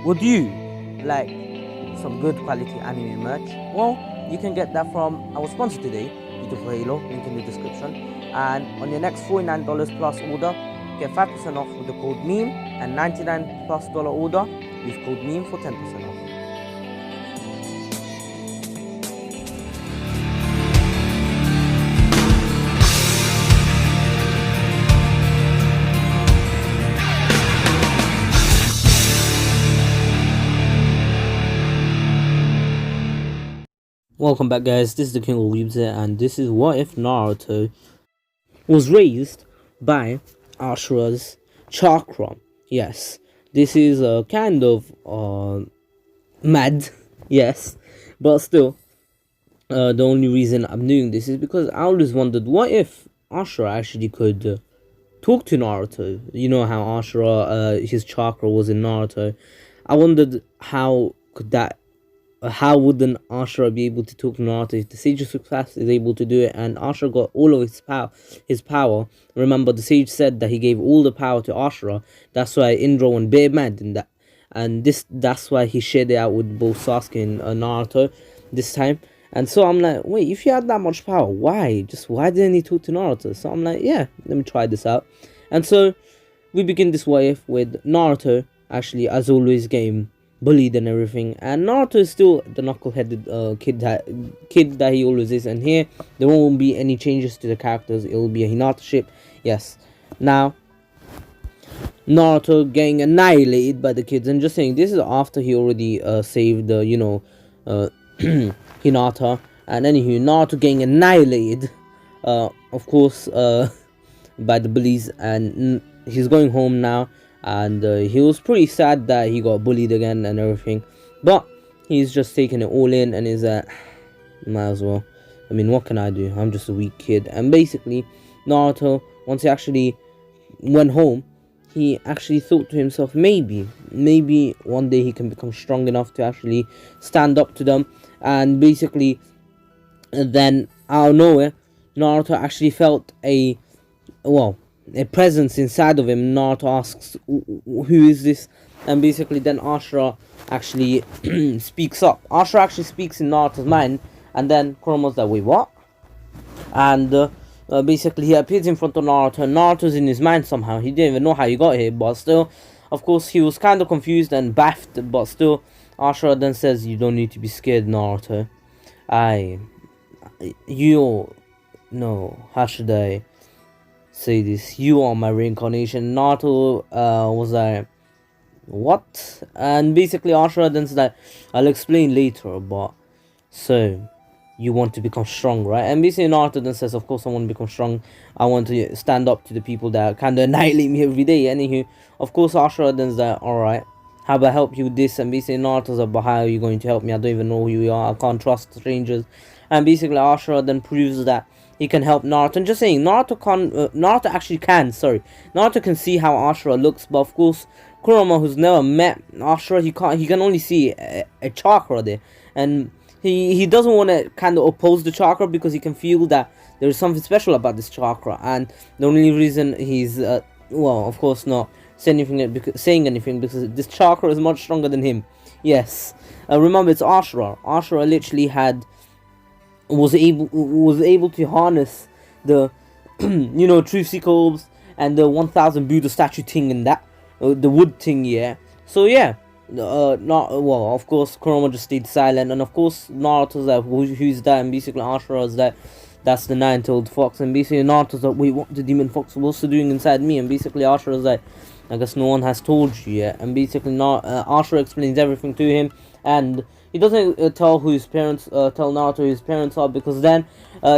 Would you like some good quality anime merch? Well, you can get that from our sponsor today, Beautiful Halo, link in the description. And on your next $49 plus order, get 5% off with the code MEME, and $99 plus order with code MEME for 10% off. Welcome back, guys. This is the King of Weebs here, and this is what if Naruto was raised by Ashura's chakra. Yes, this is kind of mad, yes, but still, the only reason I'm doing this is because I always wondered, what if Ashura actually could talk to Naruto? You know how Ashura, his chakra was in Naruto. I wondered how could that. How would an Ashura be able to talk to Naruto if the Sage of Success is able to do it, and Ashura got all of his power? Remember, the Sage said that he gave all the power to Ashura. That's why Indra went bare mad in that, and that's why he shared it out with both Sasuke and Naruto this time. And so I'm like, wait, if he had that much power, why didn't he talk to Naruto? So I'm like, yeah, let me try this out. And so we begin this what if with Naruto actually, as always, getting bullied and everything, and Naruto is still the knuckle-headed kid that he always is. And here there won't be any changes to the characters. It will be a Hinata ship. Yes. Now Naruto getting annihilated by the kids, and just saying, this is after he already saved Hinata. And anywho, Naruto getting annihilated, of course, by the bullies, and he's going home now. And he was pretty sad that he got bullied again and everything, but he's just taking it all in, and is might as well. I mean, what can I do? I'm just a weak kid. And basically, Naruto, once he actually went home, he actually thought to himself, maybe one day he can become strong enough to actually stand up to them. And basically, then out of nowhere, Naruto actually felt a presence inside of him. Naruto asks, who is this? And basically then Ashura actually speaks up. Ashura actually speaks in Naruto's mind, and then Kuroma's like, wait, what? And basically he appears in front of Naruto, and Naruto's in his mind somehow. He didn't even know how he got here, but still, of course, he was kind of confused and baffed, but still, Ashura then says, you don't need to be scared, Naruto. How should I say this? You are my reincarnation. Naruto was like, what? And basically Ashura then said that, I'll explain later, but so you want to become strong, right? And basically Naruto then says, of course I want to become strong. I want to stand up to the people that kind of annihilate me every day. Anywho, of course Ashura then is like, alright, how about I help you with this? And basically Naruto's like, but how are you going to help me? I don't even know who you are. I can't trust strangers. And basically Ashura then proves that he can help Naruto. And just saying, Naruto can see how Ashura looks, but of course Kurama, who's never met Ashura, he can only see a chakra there, and he doesn't want to kind of oppose the chakra, because he can feel that there is something special about this chakra. And the only reason he's of course not saying anything because this chakra is much stronger than him. Yes, remember, it's Ashura. Ashura literally was able to harness the truth seeker orbs and the 1000 Buddha statue thing, and that the wood thing. Yeah, so yeah, of course Kurama just stayed silent, and of course Naruto's like, who's that? And basically Ashura's like, that's the 9-tailed fox. And basically Naruto's like, wait, what? The demon fox, what's it doing inside me? And basically Ashura's like, I guess no one has told you yet. And basically Ashura explains everything to him, and he doesn't tell Naruto who his parents are, because then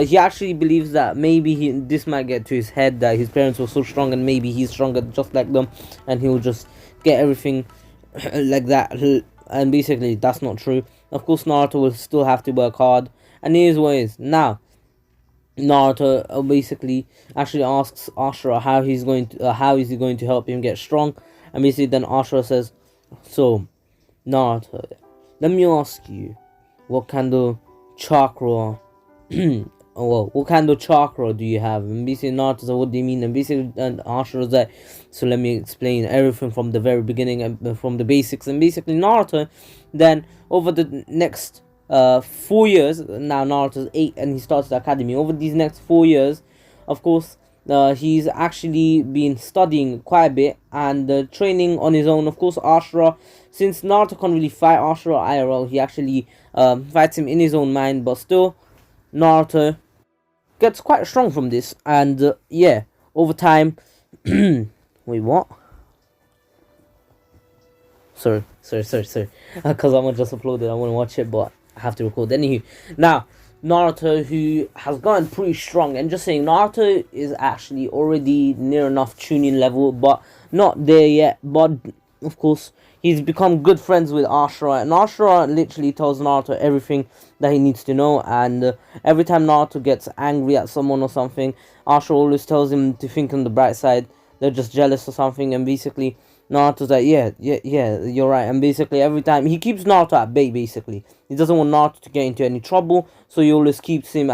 he actually believes that maybe this might get to his head, that his parents were so strong and maybe he's stronger just like them, and he'll just get everything like that. And basically that's not true. Of course Naruto will still have to work hard, and here's what it is. Now Naruto basically actually asks Ashura how is he going to help him get strong. And basically then Ashura says, so Naruto, let me ask you, what kind of chakra well, what kind of chakra do you have? And basically Naruto's like, what do you mean? And basically Ashura's like, so let me explain everything from the very beginning and from the basics. And basically Naruto then over the next 4 years, now Naruto's 8 and he starts the academy. Over these next 4 years, of course, he's actually been studying quite a bit and training on his own. Of course, Ashura, since Naruto can't really fight Ashura IRL, he actually fights him in his own mind, but still Naruto gets quite strong from this. And yeah, over time wait, what? Sorry. Kazama just uploaded. I want to watch it, but I have to record. Anywho, now Naruto, who has gotten pretty strong, and just saying, Naruto is actually already near enough tuning level, but not there yet. But of course, he's become good friends with Ashura, and Ashura literally tells Naruto everything that he needs to know. And every time Naruto gets angry at someone or something, Ashura always tells him to think on the bright side. They're just jealous or something, and basically Naruto's like, yeah, you're right. And basically every time he keeps Naruto at bay, basically he doesn't want Naruto to get into any trouble, so he always keeps him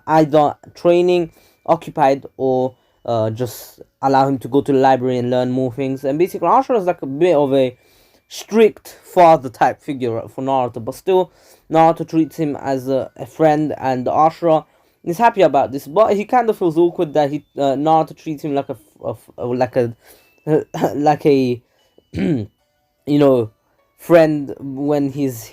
either training, occupied, or just allow him to go to the library and learn more things. And basically Ashura is like a bit of a strict father type figure for Naruto, but still Naruto treats him as a friend, and Ashura is happy about this. But he kind of feels awkward that Naruto treats him like like a you know, friend when he is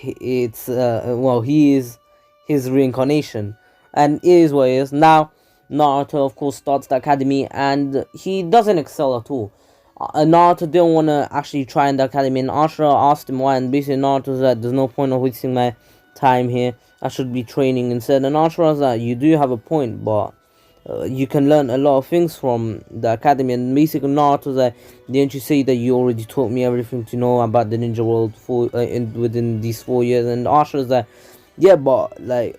his reincarnation. And it is what it is. Now Naruto of course starts the academy, and he doesn't excel at all. Naruto didn't want to actually try in the academy, and Ashura asked him why, and basically Naruto said, there's no point of wasting my time here, I should be training instead. And Ashura was like, you do have a point, but you can learn a lot of things from the academy. And basically Naruto was like, didn't you say that you already taught me everything to know about the ninja world within these 4 years? And Ashura was like, yeah, but like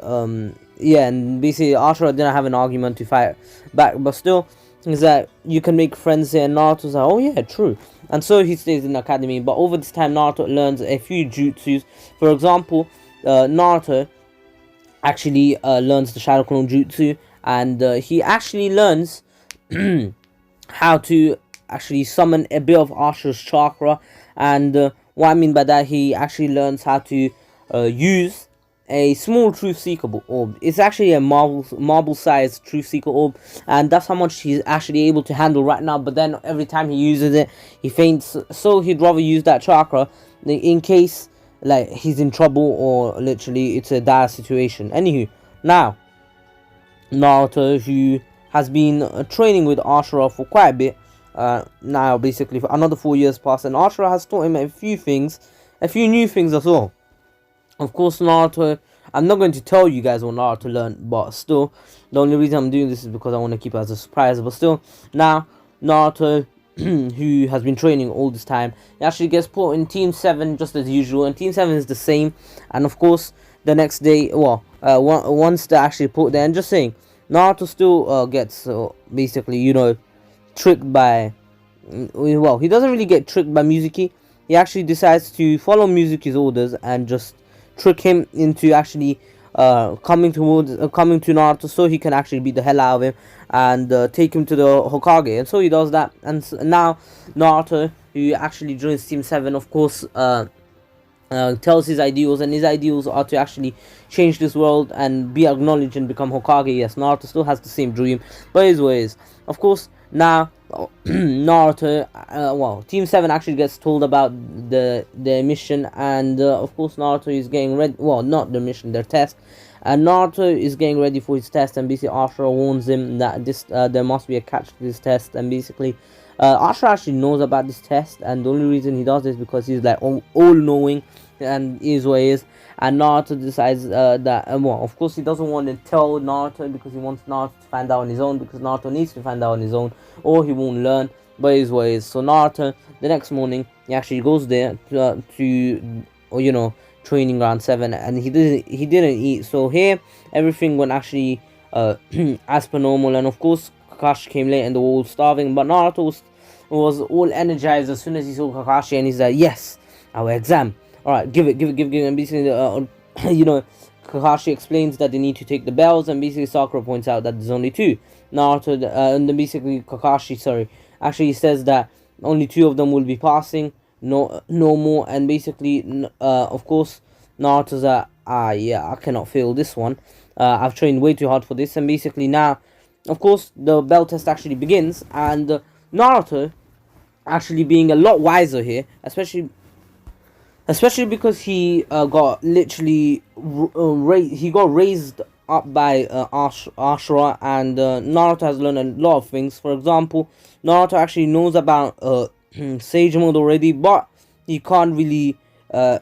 yeah. And basically Ashura didn't have an argument to fight back, but still he's like, you can make friends here. And Naruto was like, oh yeah, true. And so he stays in the academy. But over this time Naruto learns a few jutsus. For example, Naruto actually learns the Shadow Clone Jutsu, and he actually learns how to actually summon a bit of Ashura's chakra. And what I mean by that, he actually learns how to use a small Truth Seeker orb. It's actually a marble sized Truth Seeker orb, and that's how much he's actually able to handle right now. But then every time he uses it, he faints, so he'd rather use that chakra in case like he's in trouble or literally it's a dire situation. Anywho, now Naruto, who has been training with Ashura for quite a bit, now basically for another 4 years past, and Ashura has taught him a few new things as well. Of course, Naruto, I'm not going to tell you guys what Naruto learned, but still, the only reason I'm doing this is because I want to keep it as a surprise. But still, now Naruto, who has been training all this time, he actually gets put in Team 7 just as usual, and Team 7 is the same. And of course, the next day, once they're actually put there, and just saying, Naruto still gets basically, you know, tricked by, well, he doesn't really get tricked by Mizuki. He actually decides to follow Mizuki's orders and just trick him into actually coming to Naruto, so he can actually beat the hell out of him and take him to the Hokage. And so he does that, and now Naruto, who actually joins Team 7, of course, tells his ideals, and his ideals are to actually change this world and be acknowledged and become Hokage. Yes, Naruto still has the same dream, but his ways. Of course, now Naruto, Team 7 actually gets told about the mission, and of course Naruto is getting ready, well, not the mission, their test, and Naruto is getting ready for his test, and basically Ashura warns him that this there must be a catch to this test. And basically Ashura actually knows about this test, and the only reason he does this because he's like all-knowing, and is what he is. And Naruto decides that, of course he doesn't want to tell Naruto because he wants Naruto to find out on his own, because Naruto needs to find out on his own or he won't learn, but his way is. So Naruto, the next morning, he actually goes there to you know, training ground 7, and he didn't eat. So here everything went actually as per normal, and of course Kakashi came late and they were all starving, but Naruto was all energized as soon as he saw Kakashi, and he's like, yes, our exam, alright, give it. And basically you know, Kakashi explains that they need to take the bells, and basically Sakura points out that there's only two. Naruto, and then basically Kakashi, sorry, actually says that only two of them will be passing, no more, and basically, of course, Naruto's yeah, I cannot fail this one. I've trained way too hard for this, and basically now, of course, the bell test actually begins, and Naruto actually being a lot wiser here, especially because he got literally he got raised up by Ashura, and Naruto has learned a lot of things. For example, Naruto actually knows about Sage Mode already, but he can't really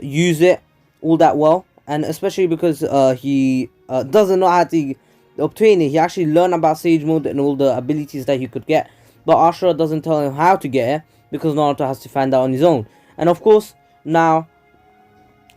use it all that well, and especially because he doesn't know how to obtain it. He actually learned about Sage Mode and all the abilities that he could get, but Ashura doesn't tell him how to get it because Naruto has to find out on his own. And of course, now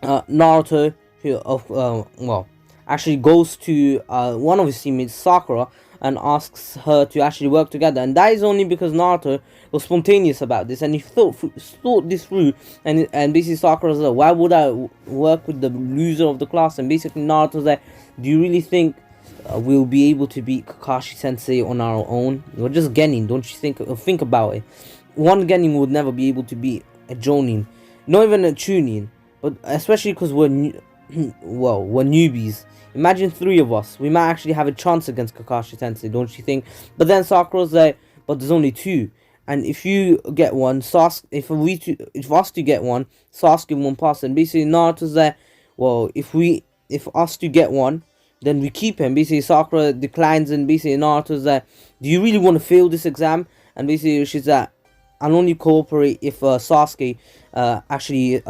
Naruto, who actually goes to one of his teammates, Sakura, and asks her to actually work together, and that is only because Naruto was spontaneous about this, and he thought this through, and basically Sakura's like, why would I work with the loser of the class? And basically Naruto's like, do you really think we'll be able to beat Kakashi Sensei on our own? We're just Genin, don't you think about it? One Genin would never be able to beat a Jonin, not even a Chunin, but especially because we're newbies. Imagine three of us. We might actually have a chance against Kakashi Sensei, don't you think? But then Sakura's like, but there's only two. And if you get one, if us to get one, Sasuke won't pass. And basically Naruto's like, well, if us to get one, then we keep him. Basically Sakura declines, and basically Naruto's like, do you really want to fail this exam? And basically she's like, I'll only cooperate if Sasuke actually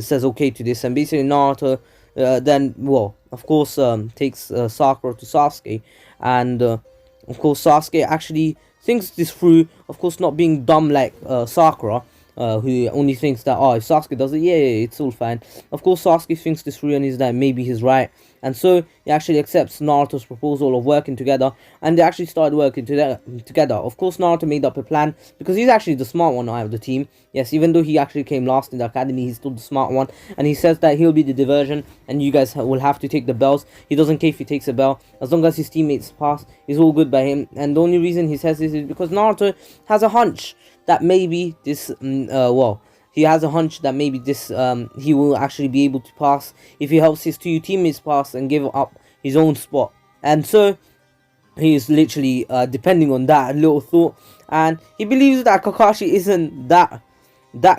says okay to this. And basically Naruto then, well, of course, takes Sakura to Sasuke, and of course Sasuke actually thinks this through, of course not being dumb like Sakura, who only thinks that, oh, if Sasuke does it, yeah, it's all fine. Of course Sasuke thinks this through, and he's like, maybe he's right, and so he actually accepts Naruto's proposal of working together, and they actually started working together. Of course Naruto made up a plan, because he's actually the smart one out of the team. Yes, even though he actually came last in the academy, he's still the smart one, and he says that he'll be the diversion, and you guys will have to take the bells. He doesn't care if he takes a bell, as long as his teammates pass, it's all good by him. And the only reason he says this is because Naruto has a hunch that maybe this, he has a hunch that maybe this, he will actually be able to pass if he helps his two teammates pass and give up his own spot. And so he is literally depending on that little thought, and he believes that Kakashi isn't that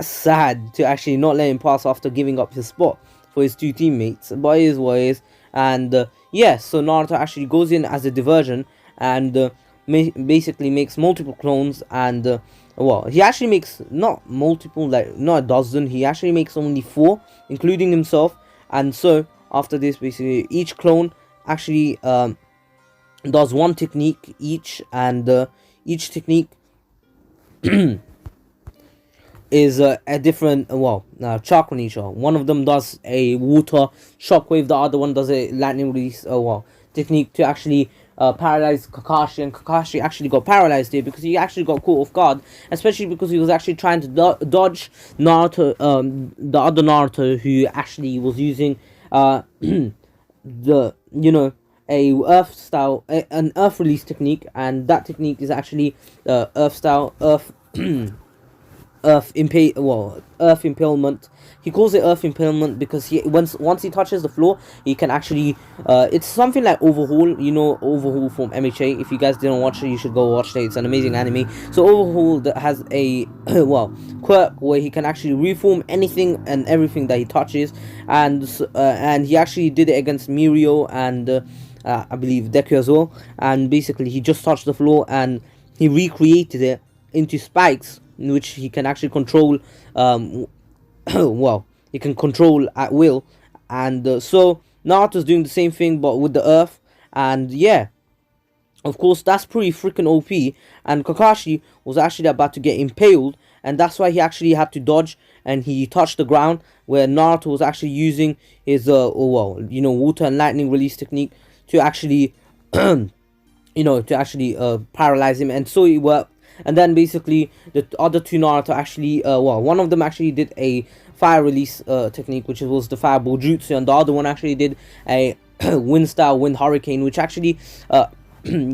sad to actually not let him pass after giving up his spot for his two teammates. But it is what it is. And yeah, so Naruto actually goes in as a diversion, and basically makes multiple clones, and he actually makes not multiple, like not a dozen, he actually makes only 4, including himself. And so after this, basically each clone actually does one technique each, and each technique is a different chakra nature. One of them does a water shockwave, the other one does a lightning release technique to actually paralyze Kakashi, and Kakashi actually got paralyzed here because he actually got caught off guard, especially because he was actually trying to dodge Naruto, the other Naruto, who actually was using the an earth release technique, and that technique is actually earth style, earth impalement. He calls it earth impalement because once he touches the floor, he can actually it's something like Overhaul, Overhaul from MHA. If you guys didn't watch it, you should go watch it. It's an amazing anime. So Overhaul that has a quirk where he can actually reform anything and everything that he touches, and he actually did it against Mirio and I believe Deku as well. And basically he just touched the floor and he recreated it into spikes, which he can actually control. He can control at will. And so Naruto's doing the same thing but with the earth. And yeah, of course that's pretty freaking OP. And Kakashi was actually about to get impaled, and that's why he actually had to dodge, and he touched the ground, where Naruto was actually using his water and lightning release technique to actually paralyze him. And so it worked. And then basically the other two Naruto actually one of them actually did a fire release technique, which was the fireball jutsu, and the other one actually did a wind style wind hurricane, which actually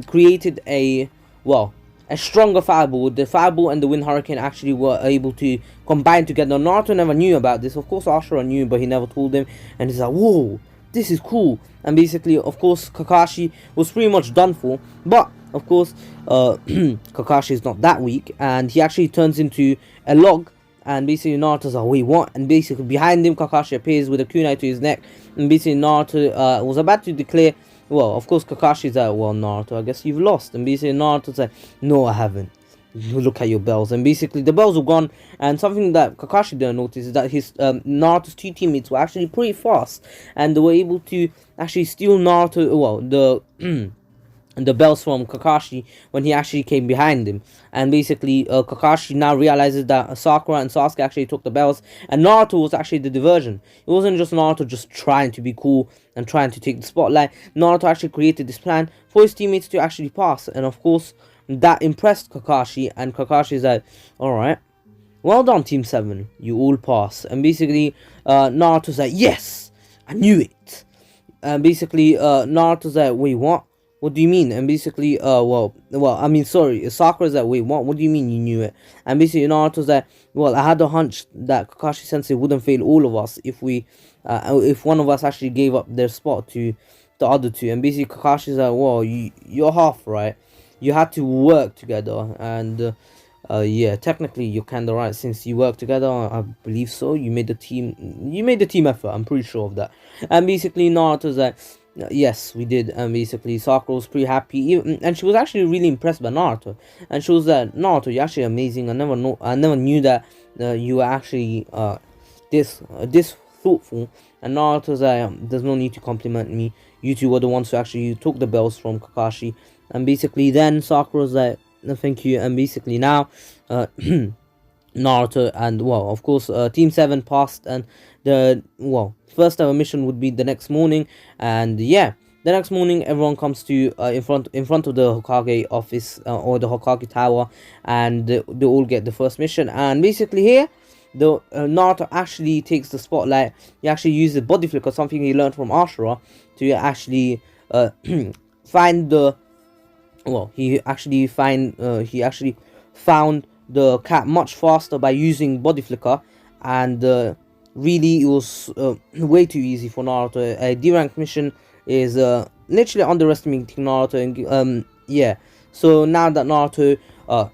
created a, well, a stronger fireball. The fireball and the wind hurricane actually were able to combine together. Naruto never knew about this. Of course Ashura knew, but he never told him, and he's like, whoa, this is cool. And basically, of course, Kakashi was pretty much done for, but of course Kakashi is not that weak, and he actually turns into a log. And basically Naruto's like, wait, what? And basically behind him Kakashi appears with a kunai to his neck, and basically Naruto was about to declare, well, of course Kakashi's like, well, Naruto, I guess you've lost. And basically Naruto's like, no, I haven't. Look at your bells. And basically the bells were gone, and something that Kakashi didn't notice is that his Naruto's two teammates were actually pretty fast, and they were able to actually steal Naruto, well, the bells from Kakashi when he actually came behind him. And basically Kakashi now realizes that Sakura and Sasuke actually took the bells, and Naruto was actually the diversion. It wasn't just Naruto just trying to be cool and trying to take the spotlight. Naruto actually created this plan for his teammates to actually pass, and of course that impressed Kakashi, and Kakashi's like, alright, well done Team 7, you all pass. And basically Naruto's like, yes, I knew it. And basically Naruto's like, wait, what do you mean? And basically I mean, sorry, Sakura's like, wait, what do you mean you knew it? And basically Naruto's like, well, I had a hunch that Kakashi Sensei wouldn't fail all of us if we if one of us actually gave up their spot to the other two. And basically Kakashi's like, well, you're half right, you had to work together. And yeah, technically you're kind of right, since you work together, I believe so. You made the team effort, I'm pretty sure of that. And basically Naruto's like, yes, we did. And basically Sakura was pretty happy, and she was actually really impressed by Naruto. And she was like, Naruto, you're actually amazing. I never knew that you were actually this thoughtful. And Naruto's like, there's no need to compliment me. You two were the ones who actually took the bells from Kakashi. And basically then Sakura's like, no, thank you. And basically now Naruto and, well, of course Team 7 passed, and the, well, first ever mission would be the next morning. And yeah, the next morning everyone comes to in front of the Hokage office, or the Hokage tower, and they all get the first mission. And basically here the Naruto actually takes the spotlight. He actually uses body flicker, something he learned from Ashura, to actually find the, well, he actually found the cat much faster by using body flicker. And really it was way too easy for Naruto. A D-rank mission is literally underestimating Naruto. And yeah, so now that Naruto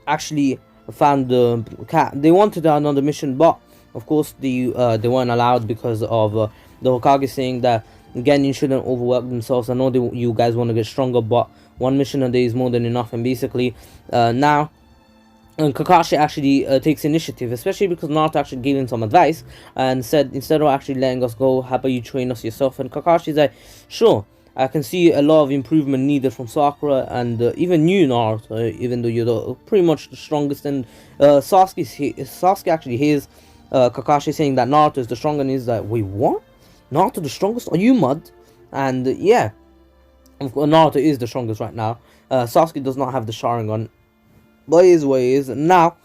actually found the cat, they wanted another mission, but of course they weren't allowed because of the Hokage saying that, again, you shouldn't overwork themselves. I know you guys want to get stronger, but one mission a day is more than enough. And basically now Kakashi actually takes initiative, especially because Naruto actually gave him some advice and said, instead of actually letting us go, how about you train us yourself? And Kakashi's like, sure, I can see a lot of improvement needed from Sakura and even you, Naruto, even though you're pretty much the strongest. And Sasuke actually hears Kakashi saying that Naruto is the strongest, and he's like, wait, what? Naruto the strongest? Are you mud? And yeah, of course Naruto is the strongest right now. Sasuke does not have the Sharingan, but it is what it is. Now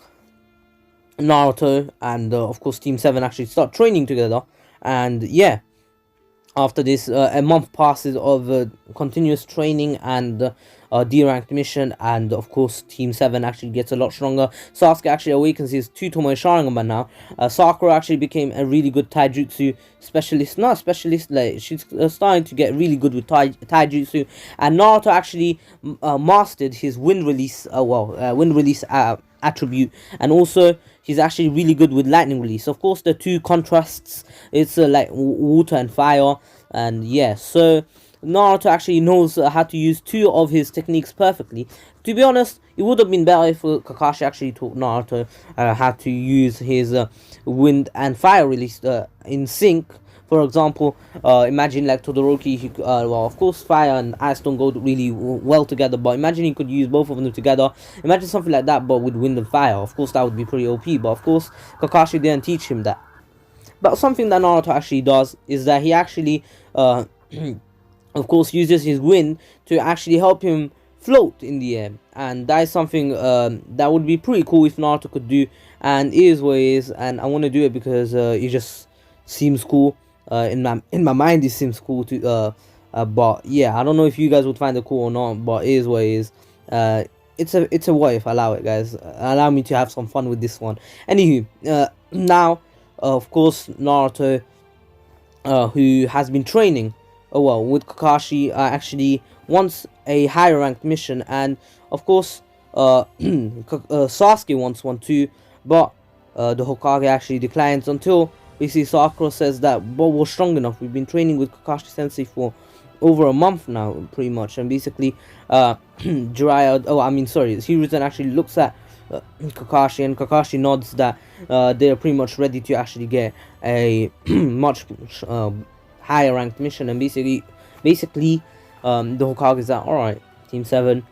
Naruto and of course Team 7 actually start training together. And yeah, after this a month passes of continuous training and D-ranked mission, and of course Team 7 actually gets a lot stronger. Sasuke actually awakens his 2 Tomoe Sharingan by now. Sakura actually became a really good taijutsu specialist, not specialist, like she's starting to get really good with taijutsu. And Naruto actually mastered his wind release attribute, and also he's actually really good with lightning release. Of course the two contrasts, it's like water and fire. And yeah, so Naruto actually knows how to use 2 of his techniques perfectly. To be honest, it would have been better if Kakashi actually taught Naruto how to use his wind and fire release in sync. For example, imagine like Todoroki, well, of course fire and ice don't go really well together, but imagine he could use both of them together. Imagine something like that, but with wind and fire. Of course that would be pretty OP, but of course Kakashi didn't teach him that. But something that Naruto actually does is that he actually of course uses his wind to actually help him float in the air. And that is something that would be pretty cool if Naruto could do, and it is what it is. And I want to do it because it just seems cool. In my mind it seems cool to But yeah, I don't know if you guys would find it cool or not, but it is what it is. It's a what if. Allow it, guys. Allow me to have some fun with this one. Anywho, now, of course, Naruto, who has been training, well, with Kakashi, actually wants a higher ranked mission, and of course, Sasuke wants one too, but the Hokage actually declines until basically Sakura says that, but we're strong enough. We've been training with Kakashi Sensei for over a month now, pretty much, and basically, Jiraiya, Hiruzen actually looks at Kakashi, and Kakashi nods that they're pretty much ready to actually get a much higher ranked mission, and basically, the Hokage is like, alright, Team 7,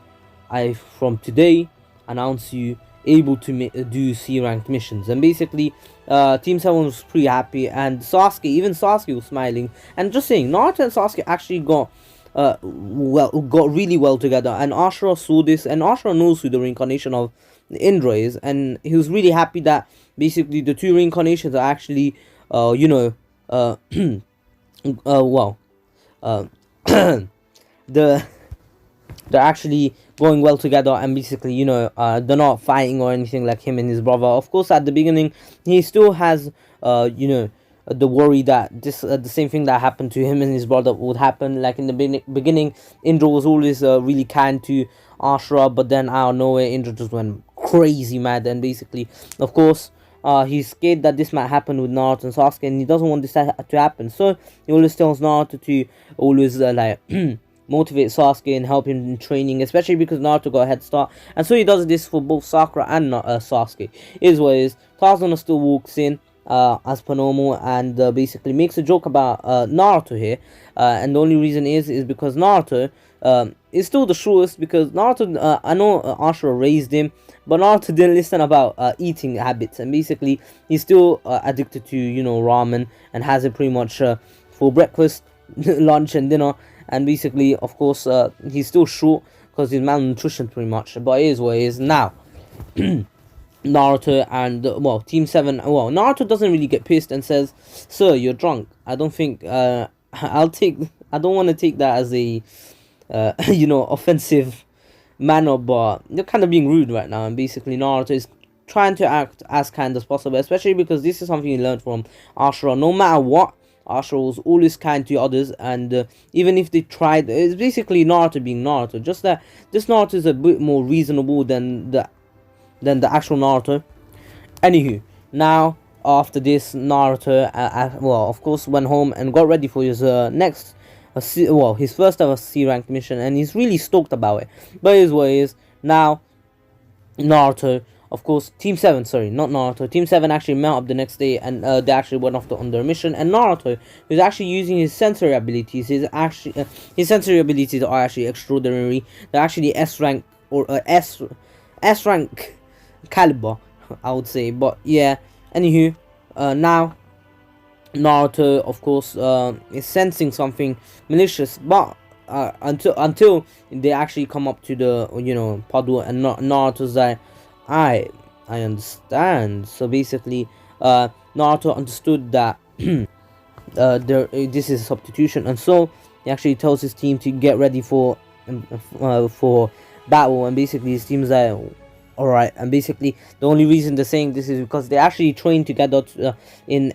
I from today announce you able to do C ranked missions, and basically Team 7 was pretty happy, and even Sasuke was smiling, and just saying, Naruto and Sasuke actually got really well together, and Ashura saw this, and Ashura knows who the reincarnation of Indra is, and he was really happy that basically the two reincarnations are actually the they're actually going well together, and basically they're not fighting or anything like him and his brother. Of course, at the beginning he still has the worry that this the same thing that happened to him and his brother would happen. Like in the beginning, Indra was always really kind to Ashura, but then out of nowhere Indra just went crazy mad, and basically, of course, he's scared that this might happen with Naruto and Sasuke, and he doesn't want this to happen. So he always tells Naruto to always motivate Sasuke and help him in training, especially because Naruto got a head start. And so he does this for both Sakura and Sasuke. Is what is. Kazama still walks in as per normal, and basically makes a joke about Naruto here, and the only reason is because Naruto is still the shortest, because Naruto, I know Ashura raised him, but Naruto didn't listen about eating habits, and basically he's still addicted to ramen, and has it pretty much for breakfast, lunch, and dinner. And basically, of course, he's still short because he's malnutrition pretty much, but it is what it is. Now Naruto and Team 7, Naruto doesn't really get pissed and says, "Sir, you're drunk. I don't think I don't want to take that as a offensive manner, but you're kind of being rude right now." And basically Naruto is trying to act as kind as possible, especially because this is something he learned from Ashura. No matter what, Ashura was always kind to others, and even if they tried, it's basically Naruto being Naruto. Just that this Naruto is a bit more reasonable than the actual Naruto. Anywho, now after this, Naruto, of course, went home and got ready for his his first ever C ranked mission, and he's really stoked about it. But it is what it is. Now Naruto, of course, Team 7, sorry, not Naruto. Team 7 actually met up the next day, and they actually went off on their mission. And Naruto, who's actually using his sensory abilities, his sensory abilities are actually extraordinary. They're actually S rank or S rank caliber, I would say. But yeah, anywho, now Naruto, of course, is sensing something malicious, but until they actually come up to the puddle, and Naruto's like, I understand. So basically, Naruto understood that this is a substitution, and so he actually tells his team to get ready for battle. And basically his team's like, alright. And basically the only reason they're saying this is because they actually train together in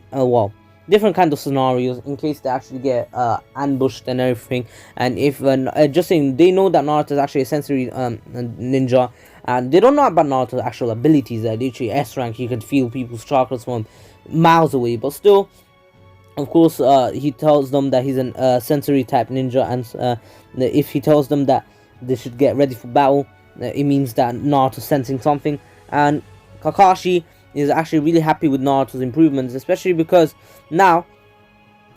different kind of scenarios in case they actually get ambushed and everything. And if just saying, they know that Naruto is actually a sensory ninja, and they don't know about Naruto's actual abilities. They're literally S rank. You can feel people's chakras from miles away, but still, of course, he tells them that he's a sensory type ninja, and if he tells them that they should get ready for battle, it means that Naruto's sensing something. And Kakashi is actually really happy with Naruto's improvements, especially because now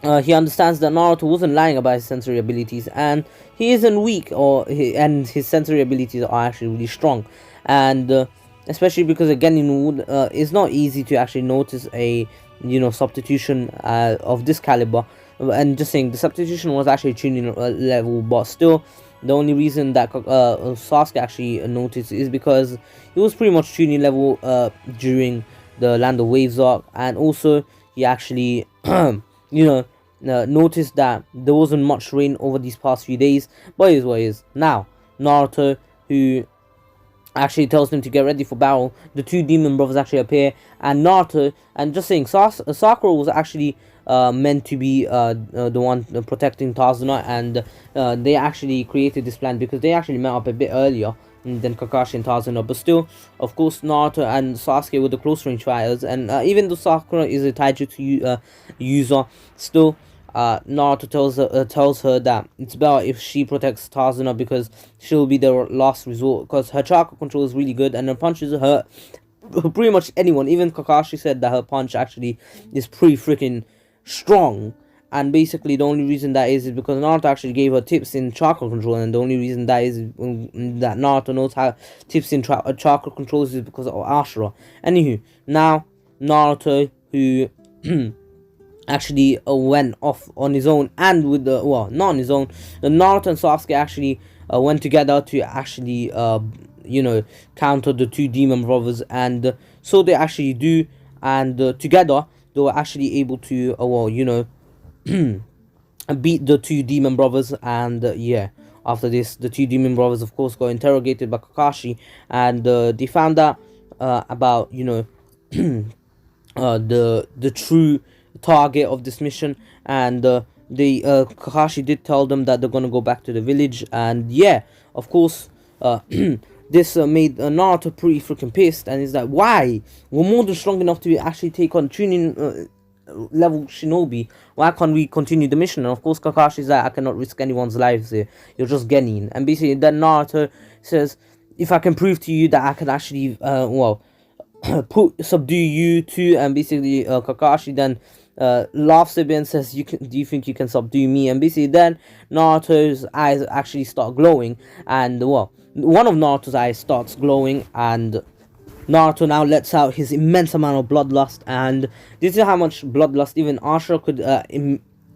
he understands that Naruto wasn't lying about his sensory abilities, and he isn't weak, and his sensory abilities are actually really strong. And especially because again, it's not easy to actually notice a substitution of this caliber. And just saying, the substitution was actually tuning level, but still, the only reason that Sasuke actually noticed is because he was pretty much tuning level during the Land of Waves arc, and also he actually noticed that there wasn't much rain over these past few days, but it is what it is. Now, Naruto, who actually tells him to get ready for battle, the two demon brothers actually appear, and Naruto, and just saying, Sakura was actually meant to be the one protecting Tazuna, and they actually created this plan because they actually met up a bit earlier than Kakashi and Tazuna. But still, of course, Naruto and Sasuke were the close range fighters, and even though Sakura is a taijutsu user, still Naruto tells her that it's better if she protects Tazuna because she'll be the last resort, because her chakra control is really good and her punches hurt pretty much anyone. Even Kakashi said that her punch actually is pretty freaking strong, and basically the only reason that is because Naruto actually gave her tips in chakra control, and the only reason that is that Naruto knows how tips in chakra control is because of Ashura. Anywho, now Naruto, who actually went off on his own, and with the not on his own, the Naruto and Sasuke actually went together to actually counter the two demon brothers, and so they actually do, and together they were actually able to beat the two demon brothers. And after this, the two demon brothers of course got interrogated by Kakashi, and they found out about the true target of this mission, and Kakashi did tell them that they're gonna go back to the village, and of course this made Naruto pretty freaking pissed, and he's like, why? We're more than strong enough to actually take on Chunin level shinobi. Why can't we continue the mission? And of course Kakashi's like, I cannot risk anyone's lives here, you're just Genin. And basically then Naruto says, if I can prove to you that I can actually subdue you too. And basically Kakashi then laughs a bit and says, do you think you can subdue me? And basically then Naruto's eyes actually start glowing, and one of Naruto's eyes starts glowing, and Naruto now lets out his immense amount of bloodlust, and this is how much bloodlust even Ashura could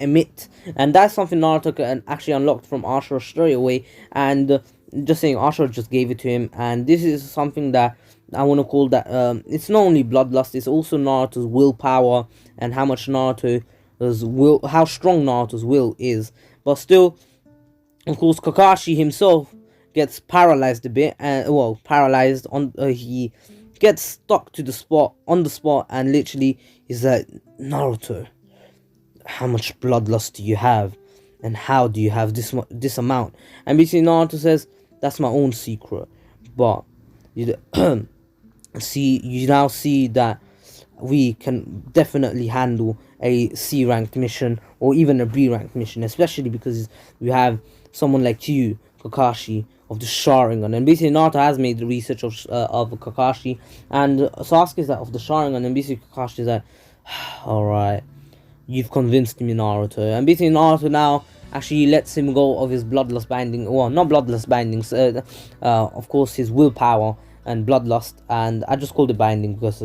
emit, and that's something Naruto can actually unlocked from Ashura straight away. And just saying, Ashura just gave it to him, and this is something that I want to call that it's not only bloodlust, it's also Naruto's willpower, and how strong Naruto's will is. But still, of course, Kakashi himself gets paralyzed a bit, and paralyzed on he gets stuck on the spot, and literally is like, Naruto, how much bloodlust do you have, and how do you have this amount? And basically Naruto says, that's my own secret, but you now see that we can definitely handle a C ranked mission or even a B ranked mission, especially because we have someone like you, Kakashi, of the Sharingan. And basically Naruto has made the research of Kakashi, and Sasuke is like, of the Sharingan, and basically Kakashi is like, alright, you've convinced me, Naruto. And basically Naruto now actually lets him go of his bloodlust binding, not bloodlust bindings, of course his willpower and bloodlust, and I just called it binding because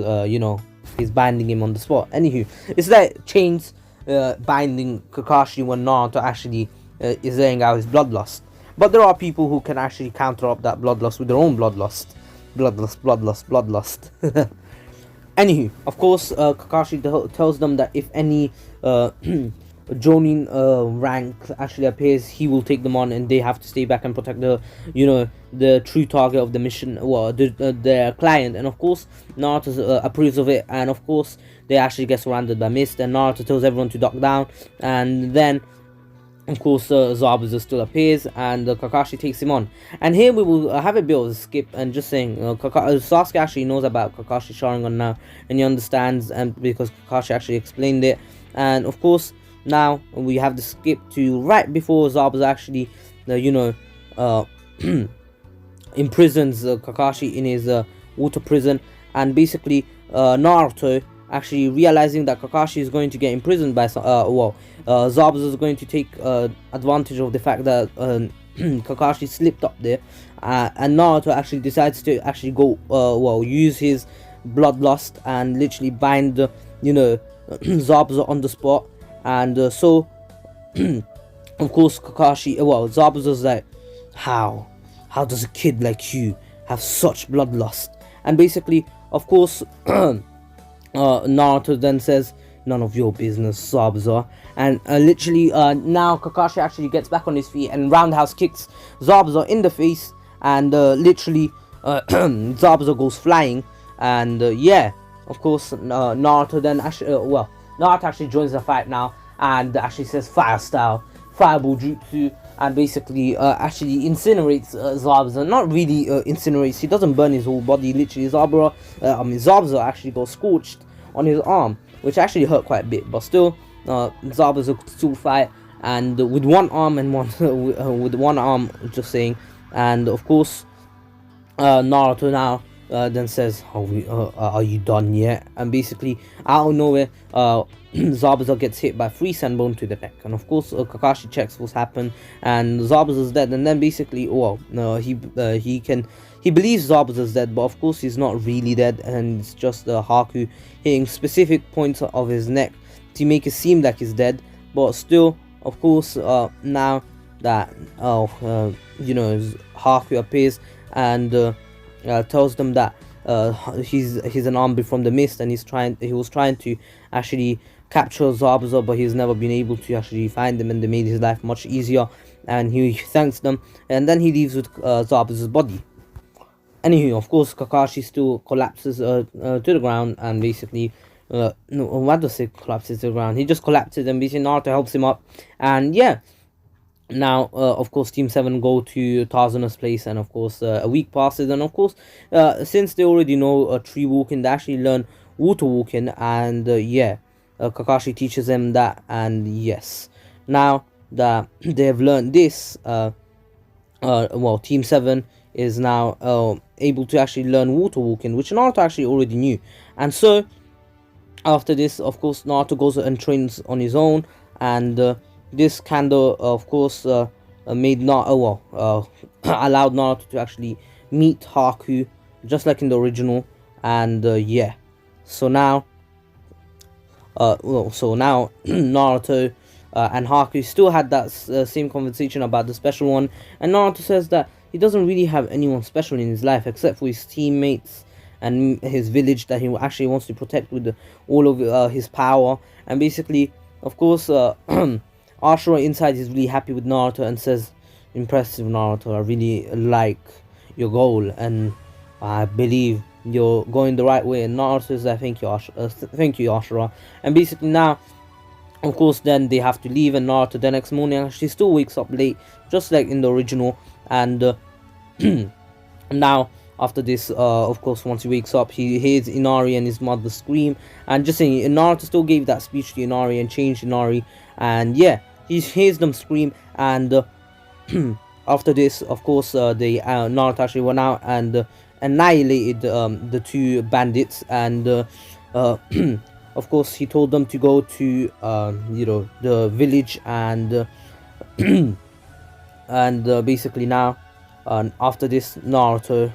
he's binding him on the spot. Anywho, it's like chains binding Kakashi when Naruto actually is laying out his bloodlust. But there are people who can actually counter up that bloodlust with their own bloodlust. Anywho, of course, Kakashi tells them that if any Jonin rank actually appears, he will take them on, and they have to stay back and protect the true target of the mission, their client. And of course Naruto approves of it, and of course they actually get surrounded by mist, and Naruto tells everyone to duck down, and then of course Zabuza still appears, and Kakashi takes him on. And here we will have a bit of a skip, and just saying Sasuke actually knows about Kakashi Sharingan now, and he understands, and because Kakashi actually explained it. And of course now we have the skip to right before Zabuza actually imprisons Kakashi in his water prison, and basically Naruto actually realizing that Kakashi is going to get imprisoned by Zabuza is going to take advantage of the fact that Kakashi slipped up there, and Naruto actually decides to actually go use his bloodlust and literally bind Zabuza on the spot. And so of course Kakashi Zabuza's like, how does a kid like you have such bloodlust? And basically of course Naruto then says none of your business, Zabuza. And literally now Kakashi actually gets back on his feet and roundhouse kicks Zabuza in the face, and literally Zabuza goes flying. And yeah, of course Naruto then actually Naruto actually joins the fight now, and actually says fire style, fireball jutsu, and basically actually incinerates Zabuza. Not really incinerates, he doesn't burn his whole body. Literally Zabuza actually got scorched on his arm, which actually hurt quite a bit, but still Zabuza could still fight, and with one arm and one with one arm, just saying. And of course Naruto now then says, are you done yet? And basically out of nowhere Zabuza gets hit by 3 Senbon to the neck, and of course Kakashi checks what's happened, and Zabuza's dead. And then basically he believes Zabuza's dead, but of course he's not really dead, and it's just Haku hitting specific points of his neck to make it seem like he's dead. But still, of course now that Haku appears and tells them that he's an army from the mist, and he was trying to actually capture Zabuza, but he's never been able to actually find them, and they made his life much easier. And he thanks them, and then he leaves with Zabuza's body. Anywho, of course Kakashi still collapses to the ground, and basically what does it collapses to the ground? He just collapses, and basically Naruto helps him up. And yeah, now of course Team 7 go to Tazuna's place, and of course a week passes, and of course since they already know tree walking, they actually learn water walking. And yeah, Kakashi teaches them that. And yes, now that they have learned this, Team 7 is now able to actually learn water walking, which Naruto actually already knew. And so after this, of course, Naruto goes and trains on his own, and this kinda of course made allowed Naruto to actually meet Haku just like in the original. And yeah, so now Naruto and Haku still had that same conversation about the special one, and Naruto says that he doesn't really have anyone special in his life except for his teammates and his village that he actually wants to protect with all of his power. And basically, of course, Ashura inside is really happy with Naruto and says, "Impressive, Naruto. I really like your goal, and I believe you're going the right way." And Naruto says, "Thank you, Ashura." And basically now, of course, then they have to leave, and Naruto the next morning actually still wakes up late, just like in the original. And now after this, of course, once he wakes up, he hears Inari and his mother scream. And just saying, Naruto still gave that speech to Inari and changed Inari. And yeah, he hears them scream. And after this, of course, Naruto actually went out and annihilated the 2 bandits. And of course, he told them to go to the village. And and basically now, after this, Naruto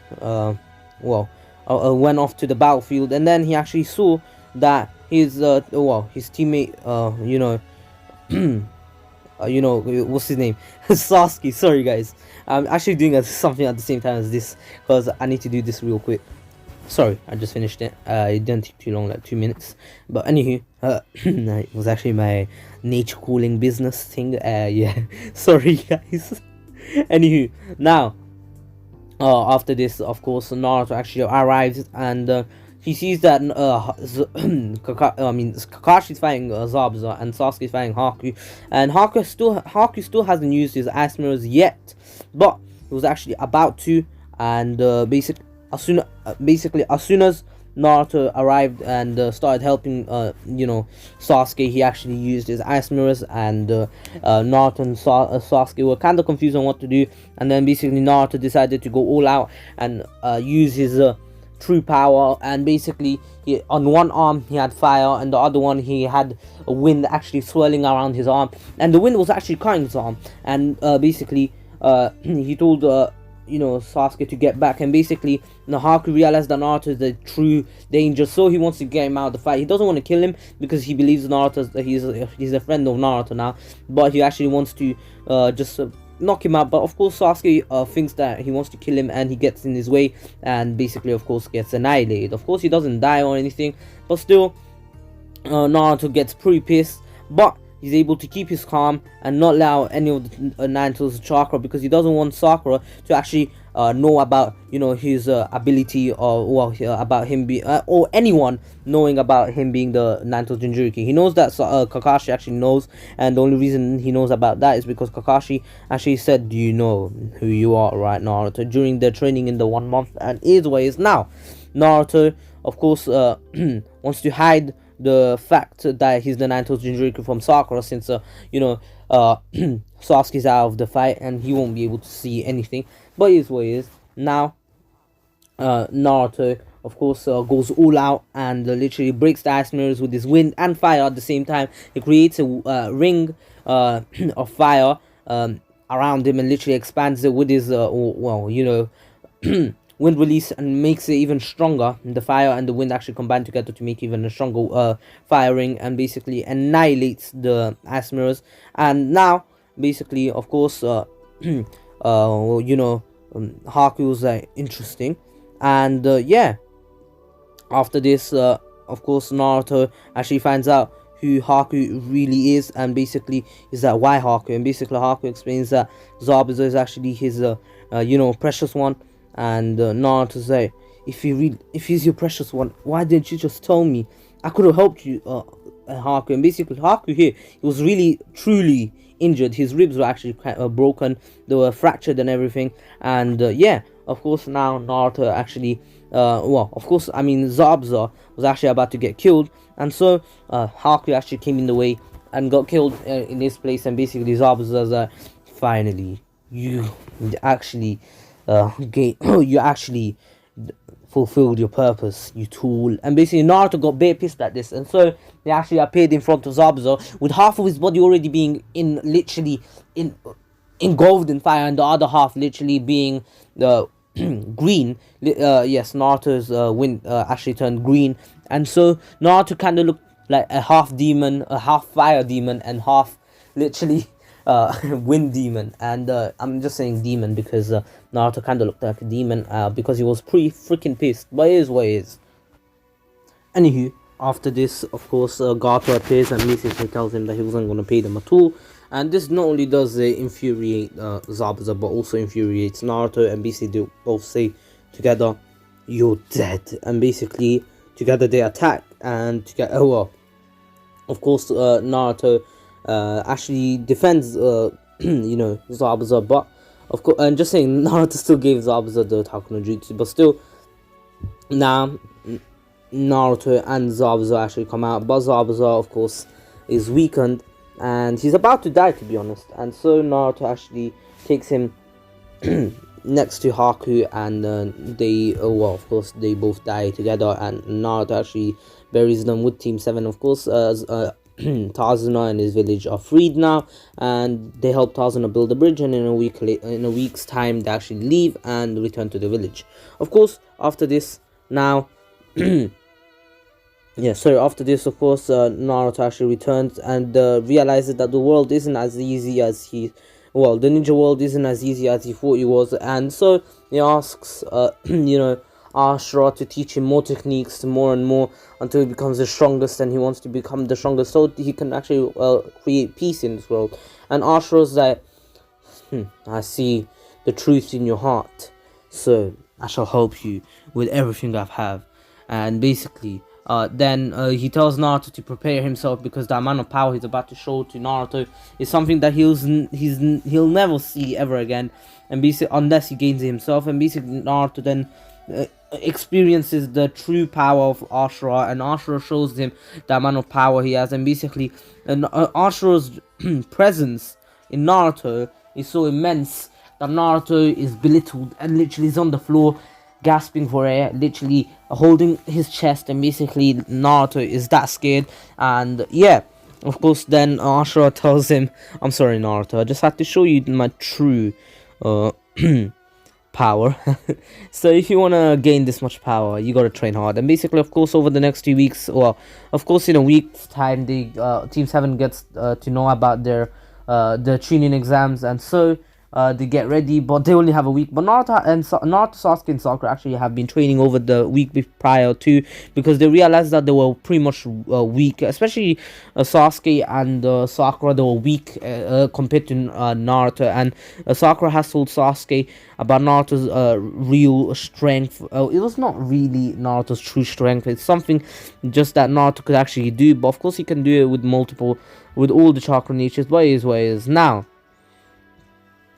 went off to the battlefield, and then he actually saw that his teammate, what's his name, Sasuke. Sorry guys, I'm actually doing something at the same time as this because I need to do this real quick. Sorry, I just finished it. It didn't take too long, like 2 minutes. But anywho, it was actually my nature cooling business thing. Yeah, sorry guys. Anywho, now after this, of course, Naruto actually arrives, and he sees that Kakashi's fighting Zabuza, and Sasuke's fighting Haku. And Haku still hasn't used his ice mirrors yet, but he was actually about to. And basically as soon as Naruto arrived and started helping Sasuke, he actually used his ice mirrors. And Naruto and Sasuke were kind of confused on what to do. And then basically Naruto decided to go all out and use his true power. And basically on one arm he had fire, and the other one he had a wind actually swirling around his arm, and the wind was actually cutting his arm. And basically he told Sasuke to get back. And basically Haku realized that Naruto is the true danger, so he wants to get him out of the fight. He doesn't want to kill him because he believes he's a friend of Naruto now, but he actually wants to just knock him out. But of course Sasuke thinks that he wants to kill him, and he gets in his way, and basically of course gets annihilated. Of course he doesn't die or anything, but still Naruto gets pretty pissed, but he's able to keep his calm and not allow any of the Naruto's chakra, because he doesn't want Sakura to actually know about, you know, his ability, or well, about him being or anyone knowing about him being the Naruto Jinchuriki. He knows that Kakashi actually knows, and the only reason he knows about that is because Kakashi actually said, "Do you know who you are, right, Naruto?" during their training in the 1 month, and is what is now. Naruto, of course, wants to hide the fact that he's the Naruto Jinchuriki from Sakura, since you know, Sasuke's out of the fight and he won't be able to see anything. But it is what it is. Now Naruto, of course, goes all out and literally breaks the ice mirrors with his wind and fire at the same time. He creates a ring of fire around him, and literally expands it with his well, you know, wind release, and makes it even stronger. The fire and the wind actually combine together to make even a stronger fire ring, and basically annihilates the ice mirrors. And now basically, of course, you know, Haku's interesting. And yeah, after this, of course, Naruto actually finds out who Haku really is, and basically is that why Haku, and basically Haku explains that Zabuza is actually his you know, precious one. And Naruto say, if he's your precious one, why didn't you just tell me? I could have helped you, Haku. And basically Haku here, he was really truly injured. His ribs were actually broken, they were fractured and everything. And yeah, of course, now Naruto actually well, of course, I mean, Zabuza was actually about to get killed, and so Haku actually came in the way and got killed in his place. And basically Zabuza's finally, you actually you actually fulfilled your purpose, you tool. And basically Naruto got bare pissed at this, and so he actually appeared in front of Zabuza with half of his body already being literally engulfed in fire, and the other half literally being green. Yes, Naruto's wind actually turned green, and so Naruto kind of looked like a half demon, a half fire demon, and half literally wind demon. And I'm just saying demon because Naruto kind of looked like a demon because he was pretty freaking pissed. But it is what it is. Anywho, after this, of course, Gato appears and basically tells him that he wasn't going to pay them at all. And this not only does it infuriate Zabuza, but also infuriates Naruto. And basically they both say together, "You're dead." And basically together they attack, and together, well, of course, Naruto actually defends you know, Zabuza, but of course, I'm just saying, Naruto still gave Zabuza the Taku no Jutsu, but still now Naruto and Zabuza actually come out. But Zabuza, of course, is weakened and he's about to die, to be honest. And so Naruto actually takes him next to Haku, and they well, of course, they both die together, and Naruto actually buries them with Team 7. Of course, Tazuna and his village are freed now, and they help Tazuna build a bridge, and in a week's time they actually leave and return to the village. Of course, after this now yeah, so after this, of course, Naruto actually returns and realizes that the world isn't as easy as the ninja world isn't as easy as he thought it was. And so he asks you know, Ashura to teach him more techniques, more and more, until he becomes the strongest, and he wants to become the strongest so he can actually create peace in this world. And Ashura's like, I see the truth in your heart, so I shall help you with everything I have. And basically then he tells Naruto to prepare himself, because the amount of power he's about to show to Naruto is something that he'll never see ever again, and basically unless he gains it himself. And basically Naruto then experiences the true power of Ashura, and Ashura shows him the amount of power he has. And basically Ashura's presence in Naruto is so immense that Naruto is belittled and literally is on the floor gasping for air, literally holding his chest. And basically Naruto is that scared. And yeah, of course, then Ashura tells him, I'm sorry Naruto, I just had to show you my true power. So if you want to gain this much power, you got to train hard. And basically, of course, over the next 2 weeks, well, of course, in a week's time, the Team 7 gets to know about their training exams. And so they get ready, but they only have a week. But Naruto, Sasuke, and Sakura actually have been training over the week prior to, because they realized that they were pretty much weak, especially Sasuke and Sakura. They were weak compared to Naruto, and Sakura has told Sasuke about Naruto's real strength. It was not really Naruto's true strength. It's something just that Naruto could actually do, but of course he can do it with all the chakra natures. But it is what it is now.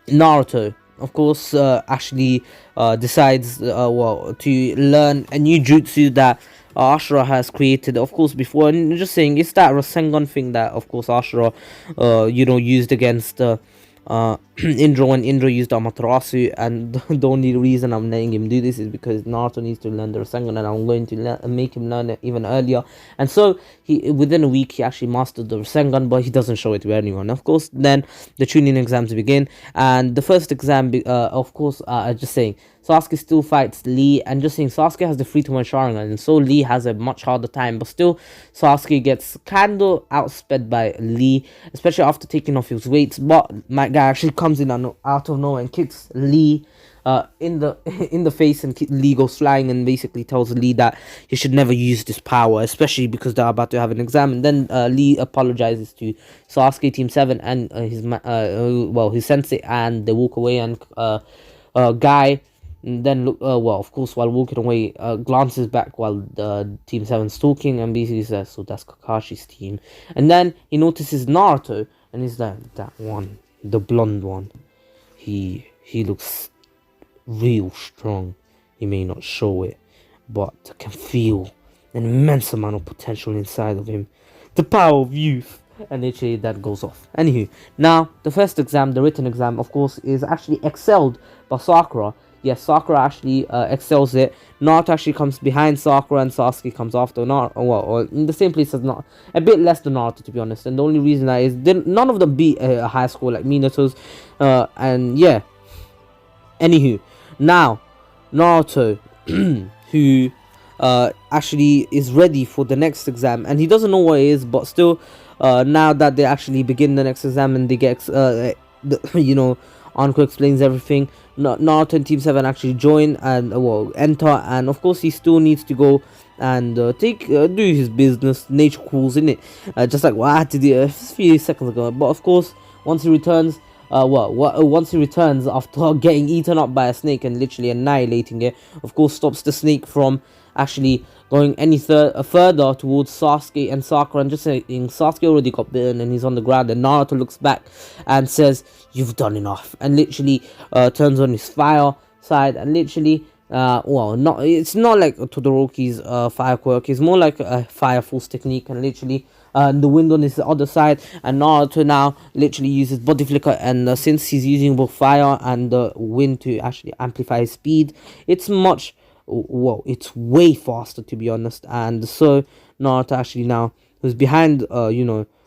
Naruto, of course, actually decides to learn a new jutsu that Ashura has created, of course, before. And just saying, it's that Rasengan thing that, of course, Ashura used against Indra when Indra used Amaterasu. And the only reason I'm letting him do this is because Naruto needs to learn the Rasengan, and I'm going to make him learn it even earlier. And so within a week he actually mastered the Rasengan, but he doesn't show it to anyone. Of course, then the Chunin exams begin, and the first exam of course, just saying, Sasuke still fights Lee, and just saying, Sasuke has the 3-to-1 Sharingan, and so Lee has a much harder time, but still Sasuke gets kind of outsped by Lee, especially after taking off his weights. But my guy actually comes in out of nowhere and kicks Lee in the face, and Lee goes flying and basically tells Lee that he should never use this power, especially because they're about to have an exam. And then Lee apologizes to Sasuke, Team 7, and his sensei, and they walk away. And Guy then of course, while walking away, glances back while Team 7's talking, and basically says, so that's Kakashi's team. And then he notices Naruto, and he's like, that one, the blonde one, he looks real strong. He may not show it, but I can feel an immense amount of potential inside of him. The power of youth. And literally that goes off. Anywho, now the first exam, the written exam, of course, is actually excelled by Sakura. Yes, Sakura actually excels it. Naruto actually comes behind Sakura, and Sasuke comes after Naruto. Well, in the same place as Naruto. A bit less than Naruto, to be honest. And the only reason that is, none of them beat a high score like Minato's. And yeah. Anywho, now Naruto, who actually is ready for the next exam, and he doesn't know what it is, but still, now that they actually begin the next exam and they get Anko explains everything, Naruto and Team 7 actually join and enter, and of course he still needs to go and do his business. Nature calls, in it, just like what I had to do a few seconds ago. But of course, once he returns, once he returns after getting eaten up by a snake and literally annihilating it, of course stops the snake from actually going any further towards Sasuke and Sakura. And just saying, Sasuke already got bitten and he's on the ground, and Naruto looks back and says, you've done enough, and literally turns on his fire side, and literally it's not like Todoroki's fire quirk, it's more like a fire force technique, and literally the wind on his other side, and Naruto now literally uses body flicker, and since he's using both fire and wind to actually amplify his speed, it's it's way faster, to be honest. And so Naruto actually now, who's behind Orochimaru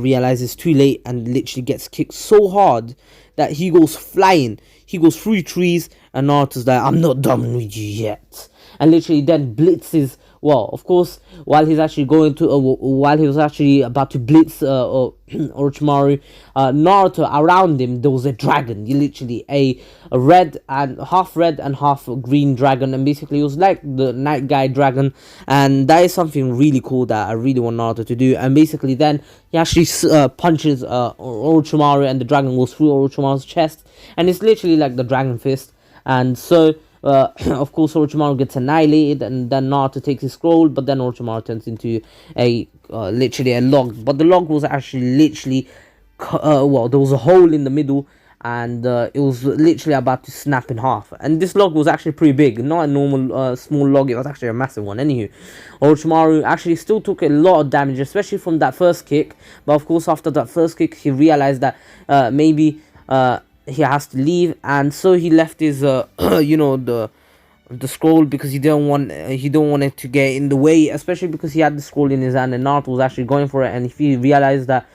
realizes too late and literally gets kicked so hard that he goes flying. He goes through trees, and Naruto's like, I'm not done with you yet. And literally then blitzes. Well, of course, while he's actually while he was actually about to blitz Orochimaru, Naruto, around him there was a dragon, literally a red and half green dragon, and basically it was like the night guy dragon, and that is something really cool that I really want Naruto to do. And basically then he actually punches Orochimaru, and the dragon goes through Orochimaru's chest, and it's literally like the dragon fist. And so of course Orochimaru gets annihilated, and then Naruto takes his scroll, but then Orochimaru turns into a literally a log. But the log was actually literally there was a hole in the middle, and it was literally about to snap in half. And this log was actually pretty big, not a normal small log, it was actually a massive one. Anywho, Orochimaru actually still took a lot of damage, especially from that first kick, but of course after that first kick he realized that maybe he has to leave, and so he left his the scroll, because he don't want it to get in the way, especially because he had the scroll in his hand, and Naruto was actually going for it. And if he realized that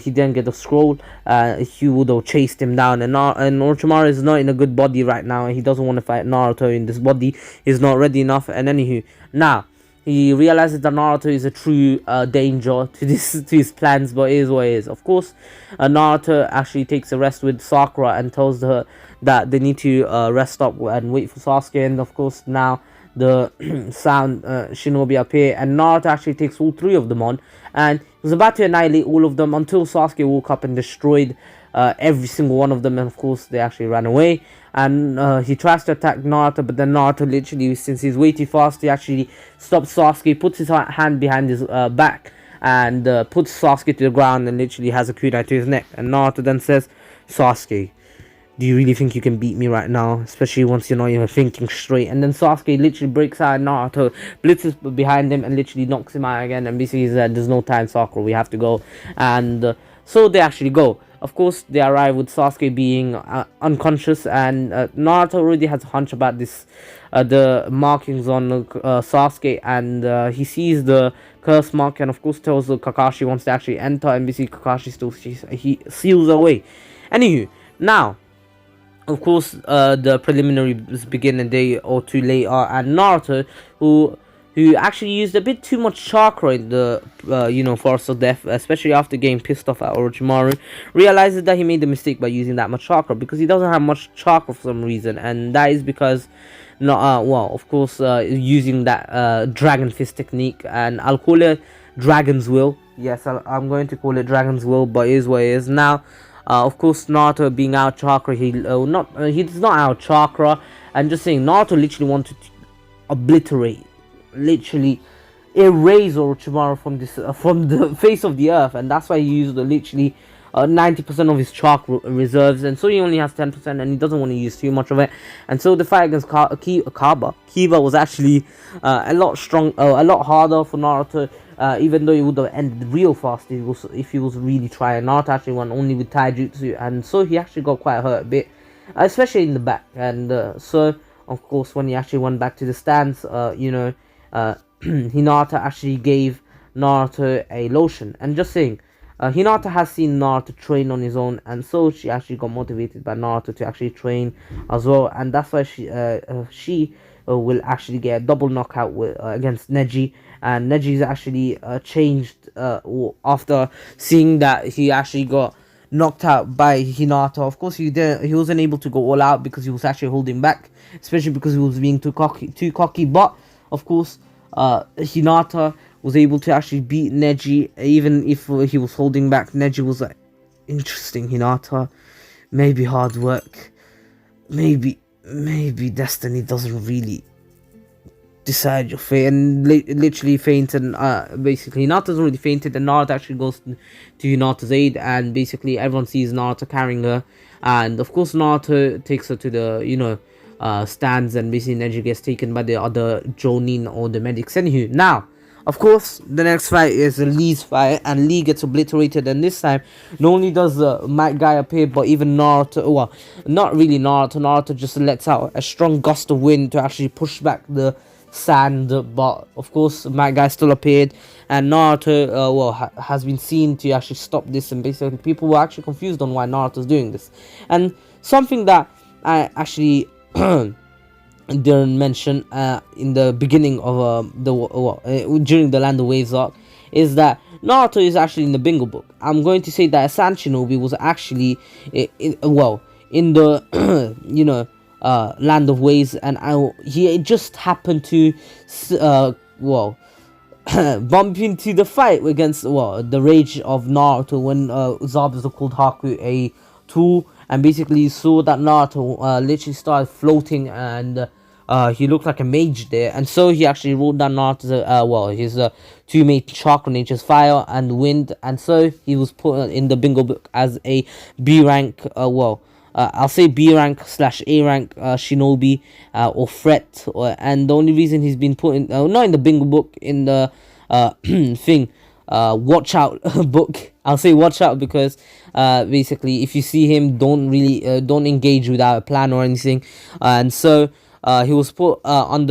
he didn't get the scroll, he would have chased him down. And Orochimaru is not in a good body right now, and he doesn't want to fight Naruto in this body. He's not ready enough. And anywho, now he realizes that Naruto is a true danger to his plans, but it is what it is. Of course, Naruto actually takes a rest with Sakura and tells her that they need to rest up and wait for Sasuke. And of course, now the sound shinobi appear, and Naruto actually takes all 3 of them on, and he was about to annihilate all of them until Sasuke woke up and destroyed every single one of them. And of course, they actually ran away, and he tries to attack Naruto, but then Naruto literally, since he's way too fast, he actually stops Sasuke, puts his hand behind his back, and puts Sasuke to the ground, and literally has a kunai to his neck. And Naruto then says, "Sasuke, do you really think you can beat me right now? Especially once you're not even thinking straight." And then Sasuke literally breaks out, and Naruto blitzes behind him and literally knocks him out again. And basically said, "There's no time, Sakura. We have to go." And so they actually go. Of course, they arrive with Sasuke being unconscious, and Naruto already has a hunch about this, the markings on Sasuke, and he sees the curse mark, and of course tells Kakashi wants to actually enter, and basically Kakashi still he seals away. Anywho, now, of course, the preliminaries begin a day or 2 later, and Naruto, who actually used a bit too much chakra in the Forest of Death, especially after getting pissed off at Orochimaru, realizes that he made the mistake by using that much chakra, because he doesn't have much chakra for some reason, and that is because of course, using that dragon fist technique, and I'll call it Dragon's Will. Yes, I'm going to call it Dragon's Will, but it is what it is now. Of course, Naruto being out chakra, he's not out chakra, and just saying, Naruto literally wanted to obliterate, literally erase Orochimaru from this from the face of the earth, and that's why he used literally 90% of his chakra reserves, and so he only has 10%, and he doesn't want to use too much of it. And so the fight against Kiba was actually a lot harder for Naruto, even though it would have ended real fast if he was really trying. Naruto actually went only with taijutsu, and so he actually got quite hurt a bit, especially in the back. And so of course, when he actually went back to the stands, Hinata actually gave Naruto a lotion. And just saying, Hinata has seen Naruto train on his own, and so she actually got motivated by Naruto to actually train as well, and that's why she will actually get a double knockout against Neji. And Neji's actually changed after seeing that he actually got knocked out by Hinata. Of course, he wasn't able to go all out because he was actually holding back, especially because he was being too cocky. But of course, Hinata was able to actually beat Neji, even if he was holding back. Neji was like, "Interesting, Hinata. Maybe hard work, maybe destiny doesn't really decide your fate." And literally fainted. Basically, Hinata's already fainted, and Naruto actually goes to Hinata's aid, and basically everyone sees Naruto carrying her, and of course Naruto takes her to the stands, and basically Neji gets taken by the other Jonin or the medics. Anywho, now, of course, the next fight is Lee's fight, and Lee gets obliterated, and this time, not only does the Might Guy appear, but even Naruto, well, not really Naruto just lets out a strong gust of wind to actually push back the sand, but of course, Might Guy still appeared, and Naruto, has been seen to actually stop this, and basically people were actually confused on why Naruto's doing this. And something that I actually didn't mention in the beginning of during the Land of Waves arc is that Naruto is actually in the Bingo book. I'm going to say that a Sand Shinobi was actually in the Land of Waves, and he just happened to bump into the fight against the rage of Naruto when Zabuza called Haku a tool, and basically saw that Naruto literally started floating, and he looked like a mage there, and so he actually wrote down Naruto's his two main chakra natures, fire and wind, and so he was put in the Bingo book as a B rank, I'll say B rank / A rank shinobi or threat, and the only reason he's been put in not in the Bingo book, in the watch out book. I'll say watch out because basically if you see him, don't engage without a plan or anything, and so he was put in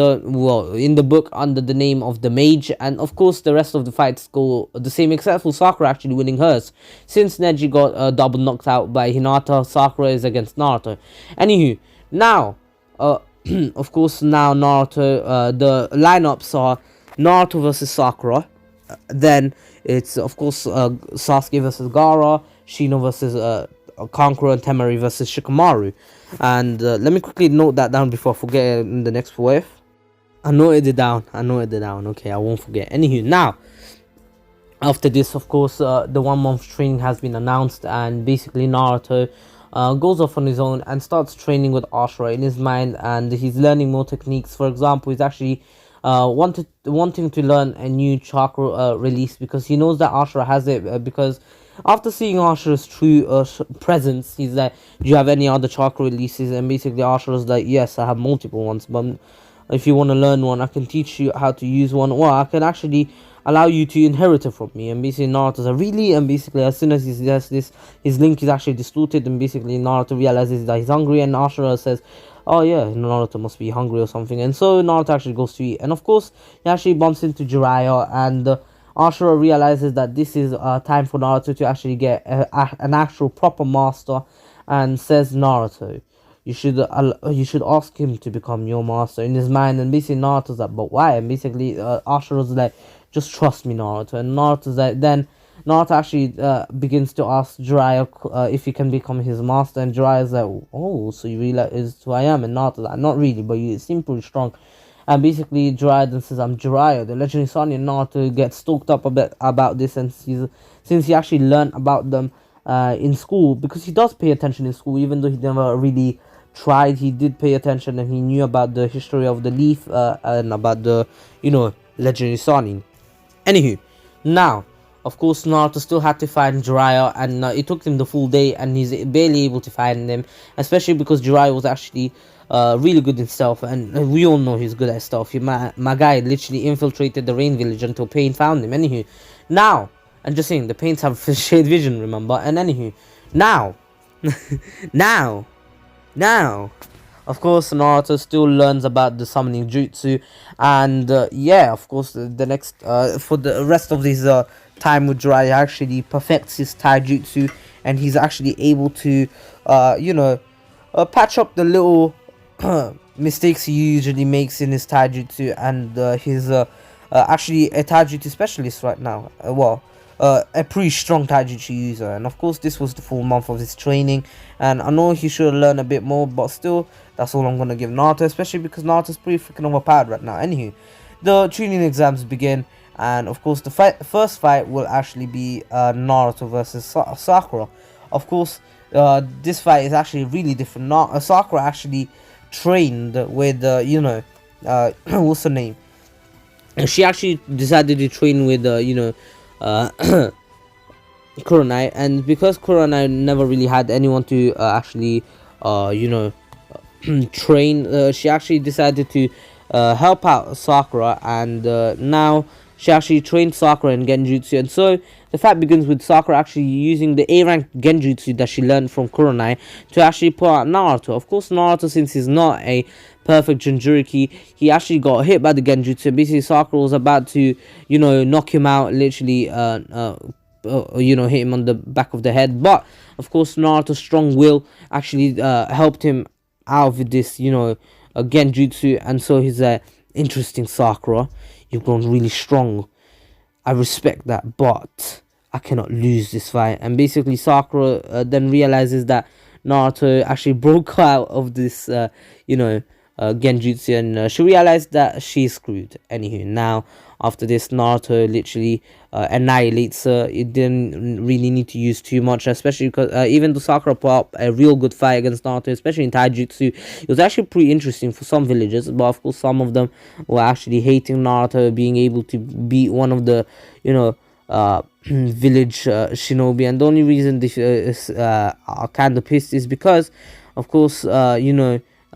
the book under the name of the Mage. And of course the rest of the fights go the same, except for Sakura actually winning hers. Since Neji got double knocked out by Hinata, Sakura is against Naruto. Anywho, now of course now Naruto, the lineups are Naruto versus Sakura. Then it's of course Sasuke versus Gaara, Shino versus Kankuro, and Temari versus Shikamaru. And let me quickly note that down before I forget in the next wave. I noted it down. Okay, I won't forget. Anywho, now after this, of course, the 1 month training has been announced, and basically Naruto goes off on his own and starts training with Ashura in his mind, and he's learning more techniques. For example, he's actually wanting to learn a new chakra release, because he knows that Ashura has it. Because after seeing Ashura's true presence, he's like, "Do you have any other chakra releases?" And basically, Ashura's like, "Yes, I have multiple ones, but if you want to learn one, I can teach you how to use one, or I can actually allow you to inherit it from me." And basically Naruto's like, "Really?" And basically as soon as he says this, his link is actually distorted, and basically Naruto realizes that he's hungry, and Ashura says, "Oh yeah, Naruto must be hungry or something." And so Naruto actually goes to eat, and of course he actually bumps into Jiraiya, and Ashura realizes that this is time for Naruto to actually get an actual proper master, and says, "Naruto, you should ask him to become your master," in his mind. And basically Naruto's like, "But why?" And basically Ashura's like, "Just trust me, Naruto." And Naruto's like, then Naruto actually begins to ask Jiraiya if he can become his master, and Jiraiya's like, "Oh, so you realize who I am?" And Naruto's like, "Not really, but you seem pretty strong." And basically Jiraiya then says, "I'm Jiraiya, the legendary son." And Naruto gets stoked up a bit about this, and since he actually learned about them in school, because he does pay attention in school, even though he never really tried, he did pay attention, and he knew about the history of the leaf and about the legendary Sonic. Anywho, now of course Naruto still had to find Jiraiya, and it took him the full day, and he's barely able to find them, especially because Jiraiya was actually really good in stealth, and we all know he's good at stealth. My guy literally infiltrated the Rain Village until Pain found him. Anywho, now I'm just saying the Pains have shared vision, remember? And anywho, now now, of course, Naruto still learns about the summoning jutsu, and yeah, of course, the next for the rest of this time with Jiraiya, actually perfects his taijutsu, and he's actually able to patch up the little mistakes he usually makes in his taijutsu, and he's actually a taijutsu specialist right now. A pretty strong taijutsu user. And of course this was the full month of his training, and I know he should learn a bit more, but still that's all I'm gonna give Naruto, especially because Naruto's pretty freaking overpowered right now. Anywho, the training exams begin, and of course the first fight will actually be Naruto versus Sakura. Of course this fight is actually really different. Sakura actually trained with what's her name, she actually decided to train with Kuronai, and because Kuronai never really had anyone to actually train, she actually decided to help out Sakura, and now she actually trained Sakura in Genjutsu. And so the fight begins with Sakura actually using the A-rank Genjutsu that she learned from Kuronai to actually pull out Naruto. Of course, Naruto, since he's not a perfect Jinchuriki, he actually got hit by the Genjutsu. Basically, Sakura was about to, knock him out, literally, hit him on the back of the head. But, of course, Naruto's strong will actually helped him out with this, Genjutsu. And so he's interesting, Sakura. You've grown really strong. I respect that, but I cannot lose this fight. And basically, Sakura then realizes that Naruto actually broke out of this, Genjutsu, and she realized that she's screwed. Anywho, now after this, Naruto literally annihilates her. It didn't really need to use too much, especially because even though Sakura put up a real good fight against Naruto, especially in taijutsu, it was actually pretty interesting for some villagers. But of course, some of them were actually hating Naruto being able to beat one of the village shinobi, and the only reason this are kind of pissed is because, of course,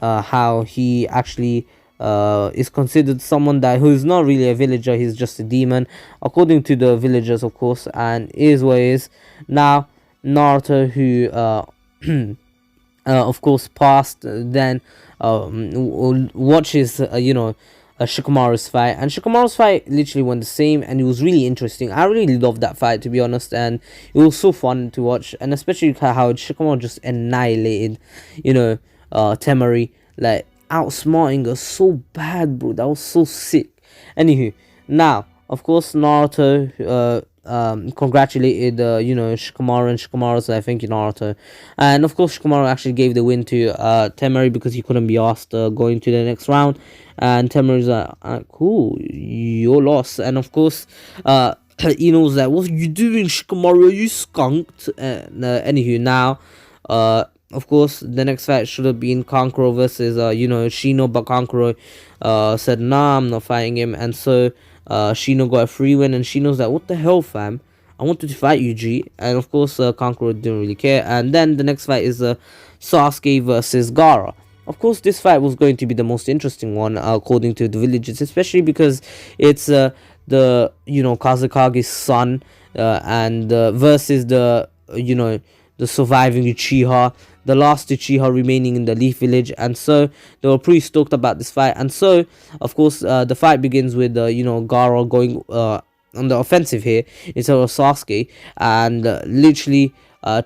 how he actually is considered someone who is not really a villager. He's just a demon, according to the villagers, of course, and is what is. Now Naruto, who of course passed, then watches Shikamaru's fight, and Shikamaru's fight literally went the same, and it was really interesting. I really loved that fight, to be honest, and it was so fun to watch, and especially how Shikamaru just annihilated Temari, like outsmarting her so bad, bro. That was so sick. Anywho, Now, of course, Naruto congratulated Shikamaru, and Shikamaru said, "Thank you, Naruto." And of course, Shikamaru actually gave the win to Temari because he couldn't be asked going to the next round. And Temari's like, "Cool, your loss." And of course, Ino's like, "What are you doing, Shikamaru? Are you skunked?" Anywho, now, of course, the next fight should have been Kankuro versus Shino, but Kankuro said, "Nah, I'm not fighting him." And so Shino got a free win, and Shino's like, "What the hell, fam? I wanted to fight you, G." And of course, Kankuro didn't really care. And then the next fight is Sasuke versus Gaara. Of course, this fight was going to be the most interesting one, according to the villagers, especially because it's the Kazakage's son, and versus the surviving Uchiha, the last Uchiha remaining in the Leaf Village. And so they were pretty stoked about this fight. And so, of course, the fight begins with Gaara going on the offensive here instead of Sasuke, and literally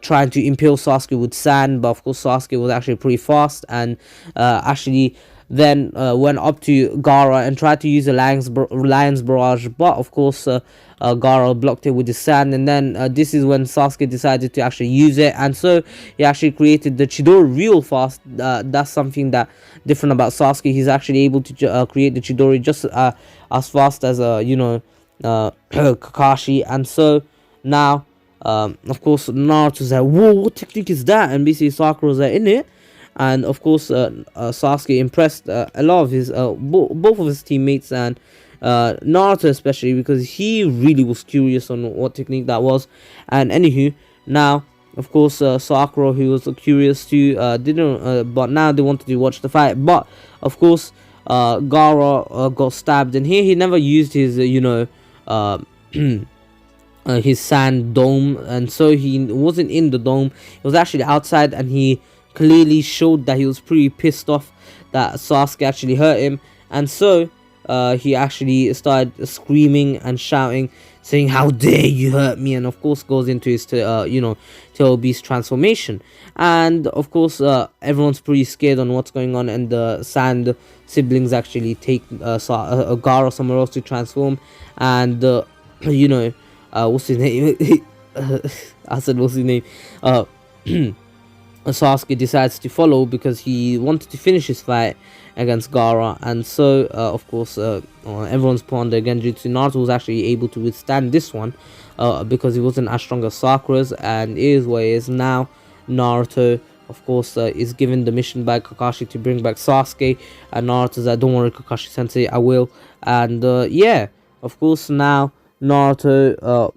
trying to impale Sasuke with sand. But of course, Sasuke was actually pretty fast, and actually then went up to Gaara and tried to use a Lion's Barrage, but of course Gaara blocked it with the sand. And then this is when Sasuke decided to actually use it, and so he actually created the Chidori real fast. That's something that different about Sasuke. He's actually able to create the Chidori just as fast as Kakashi. And so now of course Naruto's like, "Whoa, what technique is that?" And basically Sakura's like, "In it." And of course Sasuke impressed a lot of his both of his teammates, and Naruto especially, because he really was curious on what technique that was. And anywho, now of course Sakura, who was curious too, didn't but now they wanted to watch the fight. But of course Gaara got stabbed, and here he never used his his sand dome, and so he wasn't in the dome, he was actually outside, and he clearly showed that he was pretty pissed off that Sasuke actually hurt him. And so he actually started screaming and shouting, saying, "How dare you hurt me!" And of course goes into his Tail Beast transformation. And of course everyone's pretty scared on what's going on, and the Sand siblings actually take Gaara somewhere else to transform. And what's his name? I said, what's his name? Sasuke decides to follow because he wanted to finish his fight against Gaara. And so of course everyone's put on the Genjutsu. Naruto was actually able to withstand this one because he wasn't as strong as Sakura's, and it is what it is. Now Naruto of course is given the mission by Kakashi to bring back Sasuke, and Naruto's like, "Don't worry, Kakashi sensei, I will." And yeah, of course now Naruto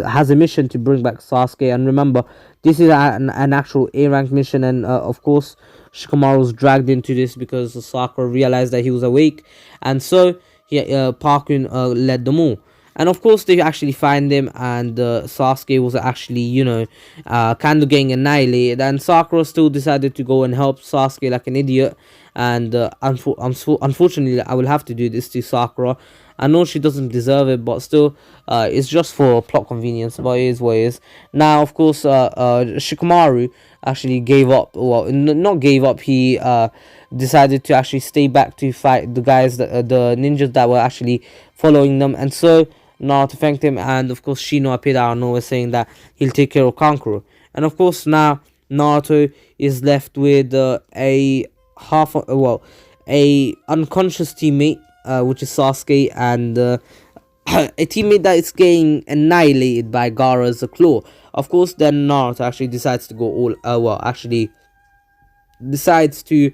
has a mission to bring back Sasuke. And remember, this is an actual A rank mission, and of course Shikamaru was dragged into this because Sakura realized that he was awake, and so Parkun led them all. And of course they actually find him, and Sasuke was actually kind of getting annihilated, and Sakura still decided to go and help Sasuke like an idiot. And unfortunately I will have to do this to Sakura. I know she doesn't deserve it, but still it's just for plot convenience, but it is what it is. Now of course Shikamaru actually gave up. Well, not gave up, he decided to actually stay back to fight the guys, the ninjas that were actually following them. And so Naruto thanked him, and of course Shino appeared out of nowhere saying that he'll take care of Kankuro. And of course now Naruto is left with a unconscious teammate, which is Sasuke, and a teammate that is getting annihilated by Gaara's claw. Of course then Naruto actually decides to go decides to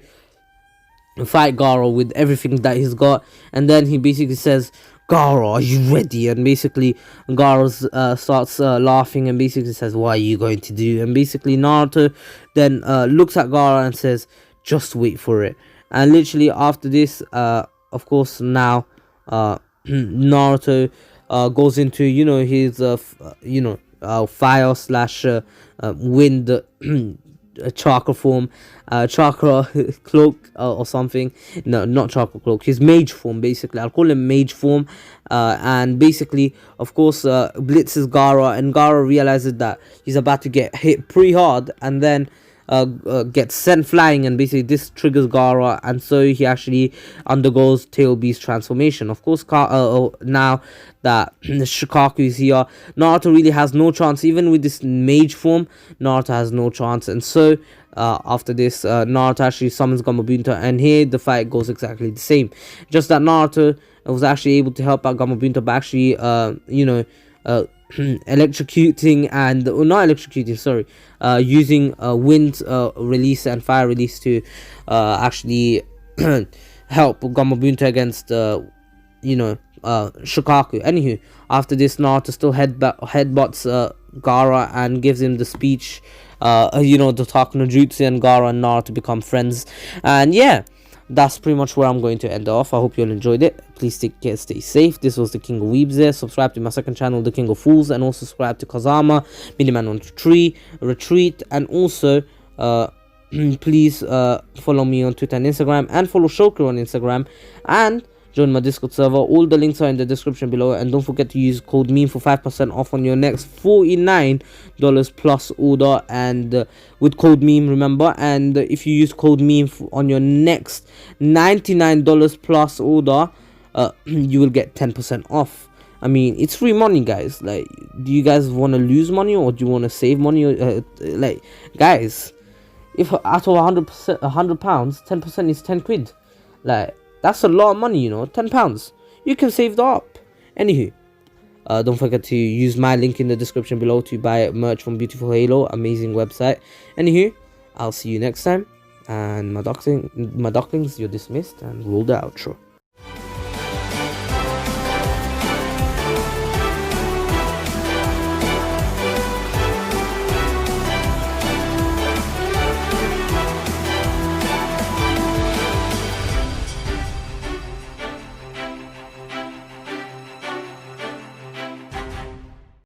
fight Gaara with everything that he's got. And then he basically says, "Gaara, are you ready?" And basically Gaara starts laughing and basically says, "What are you going to do?" And basically Naruto then looks at Gaara and says, "Just wait for it." And literally after this of course now Naruto goes into his fire slash wind chakra form, chakra cloak or something. No, not chakra cloak, his mage form, basically. I'll call him mage form. And basically of course blitzes Gaara, and Gaara realizes that he's about to get hit pretty hard. And then gets sent flying, and basically this triggers Gaara, and so he actually undergoes Tail Beast transformation. Of course, now that Shikaku is here, Naruto really has no chance. Even with this mage form, Naruto has no chance, and so after this, Naruto actually summons Gamabunta, and here the fight goes exactly the same. Just that Naruto was actually able to help out Gamabunta by actually, electrocuting and not electrocuting, sorry, using wind release and fire release to actually help Gamabunta against Shikaku. Anywho, after this, Naruto still headbutts Gaara and gives him the speech, the talk no jutsu, and Gaara and Naruto become friends. And yeah, that's pretty much where I'm going to end off. I hope you all enjoyed it. Please take care, stay safe. This was the King of Weebs there. Subscribe to my second channel, the King of Fools, and also subscribe to Kazama, Miniman on Tree, Ratreet, and also please follow me on Twitter and Instagram, and follow Shoku on Instagram, and join my Discord server. All the links are in the description below, and don't forget to use code MEME for 5% off on your next $49 plus order, and with code MEME, remember. And if you use code MEME on your next $99 plus order, you will get 10% off. I mean, it's free money, guys. Like, do you guys want to lose money, or do you want to save money? Like, guys, if out of 100%, £100, 10% is 10 quid. Like, that's a lot of money, £10. You can save that up. Anywho, don't forget to use my link in the description below to buy merch from Beautiful Halo, amazing website. Anywho, I'll see you next time. And my ducklings, you're dismissed, and roll the outro.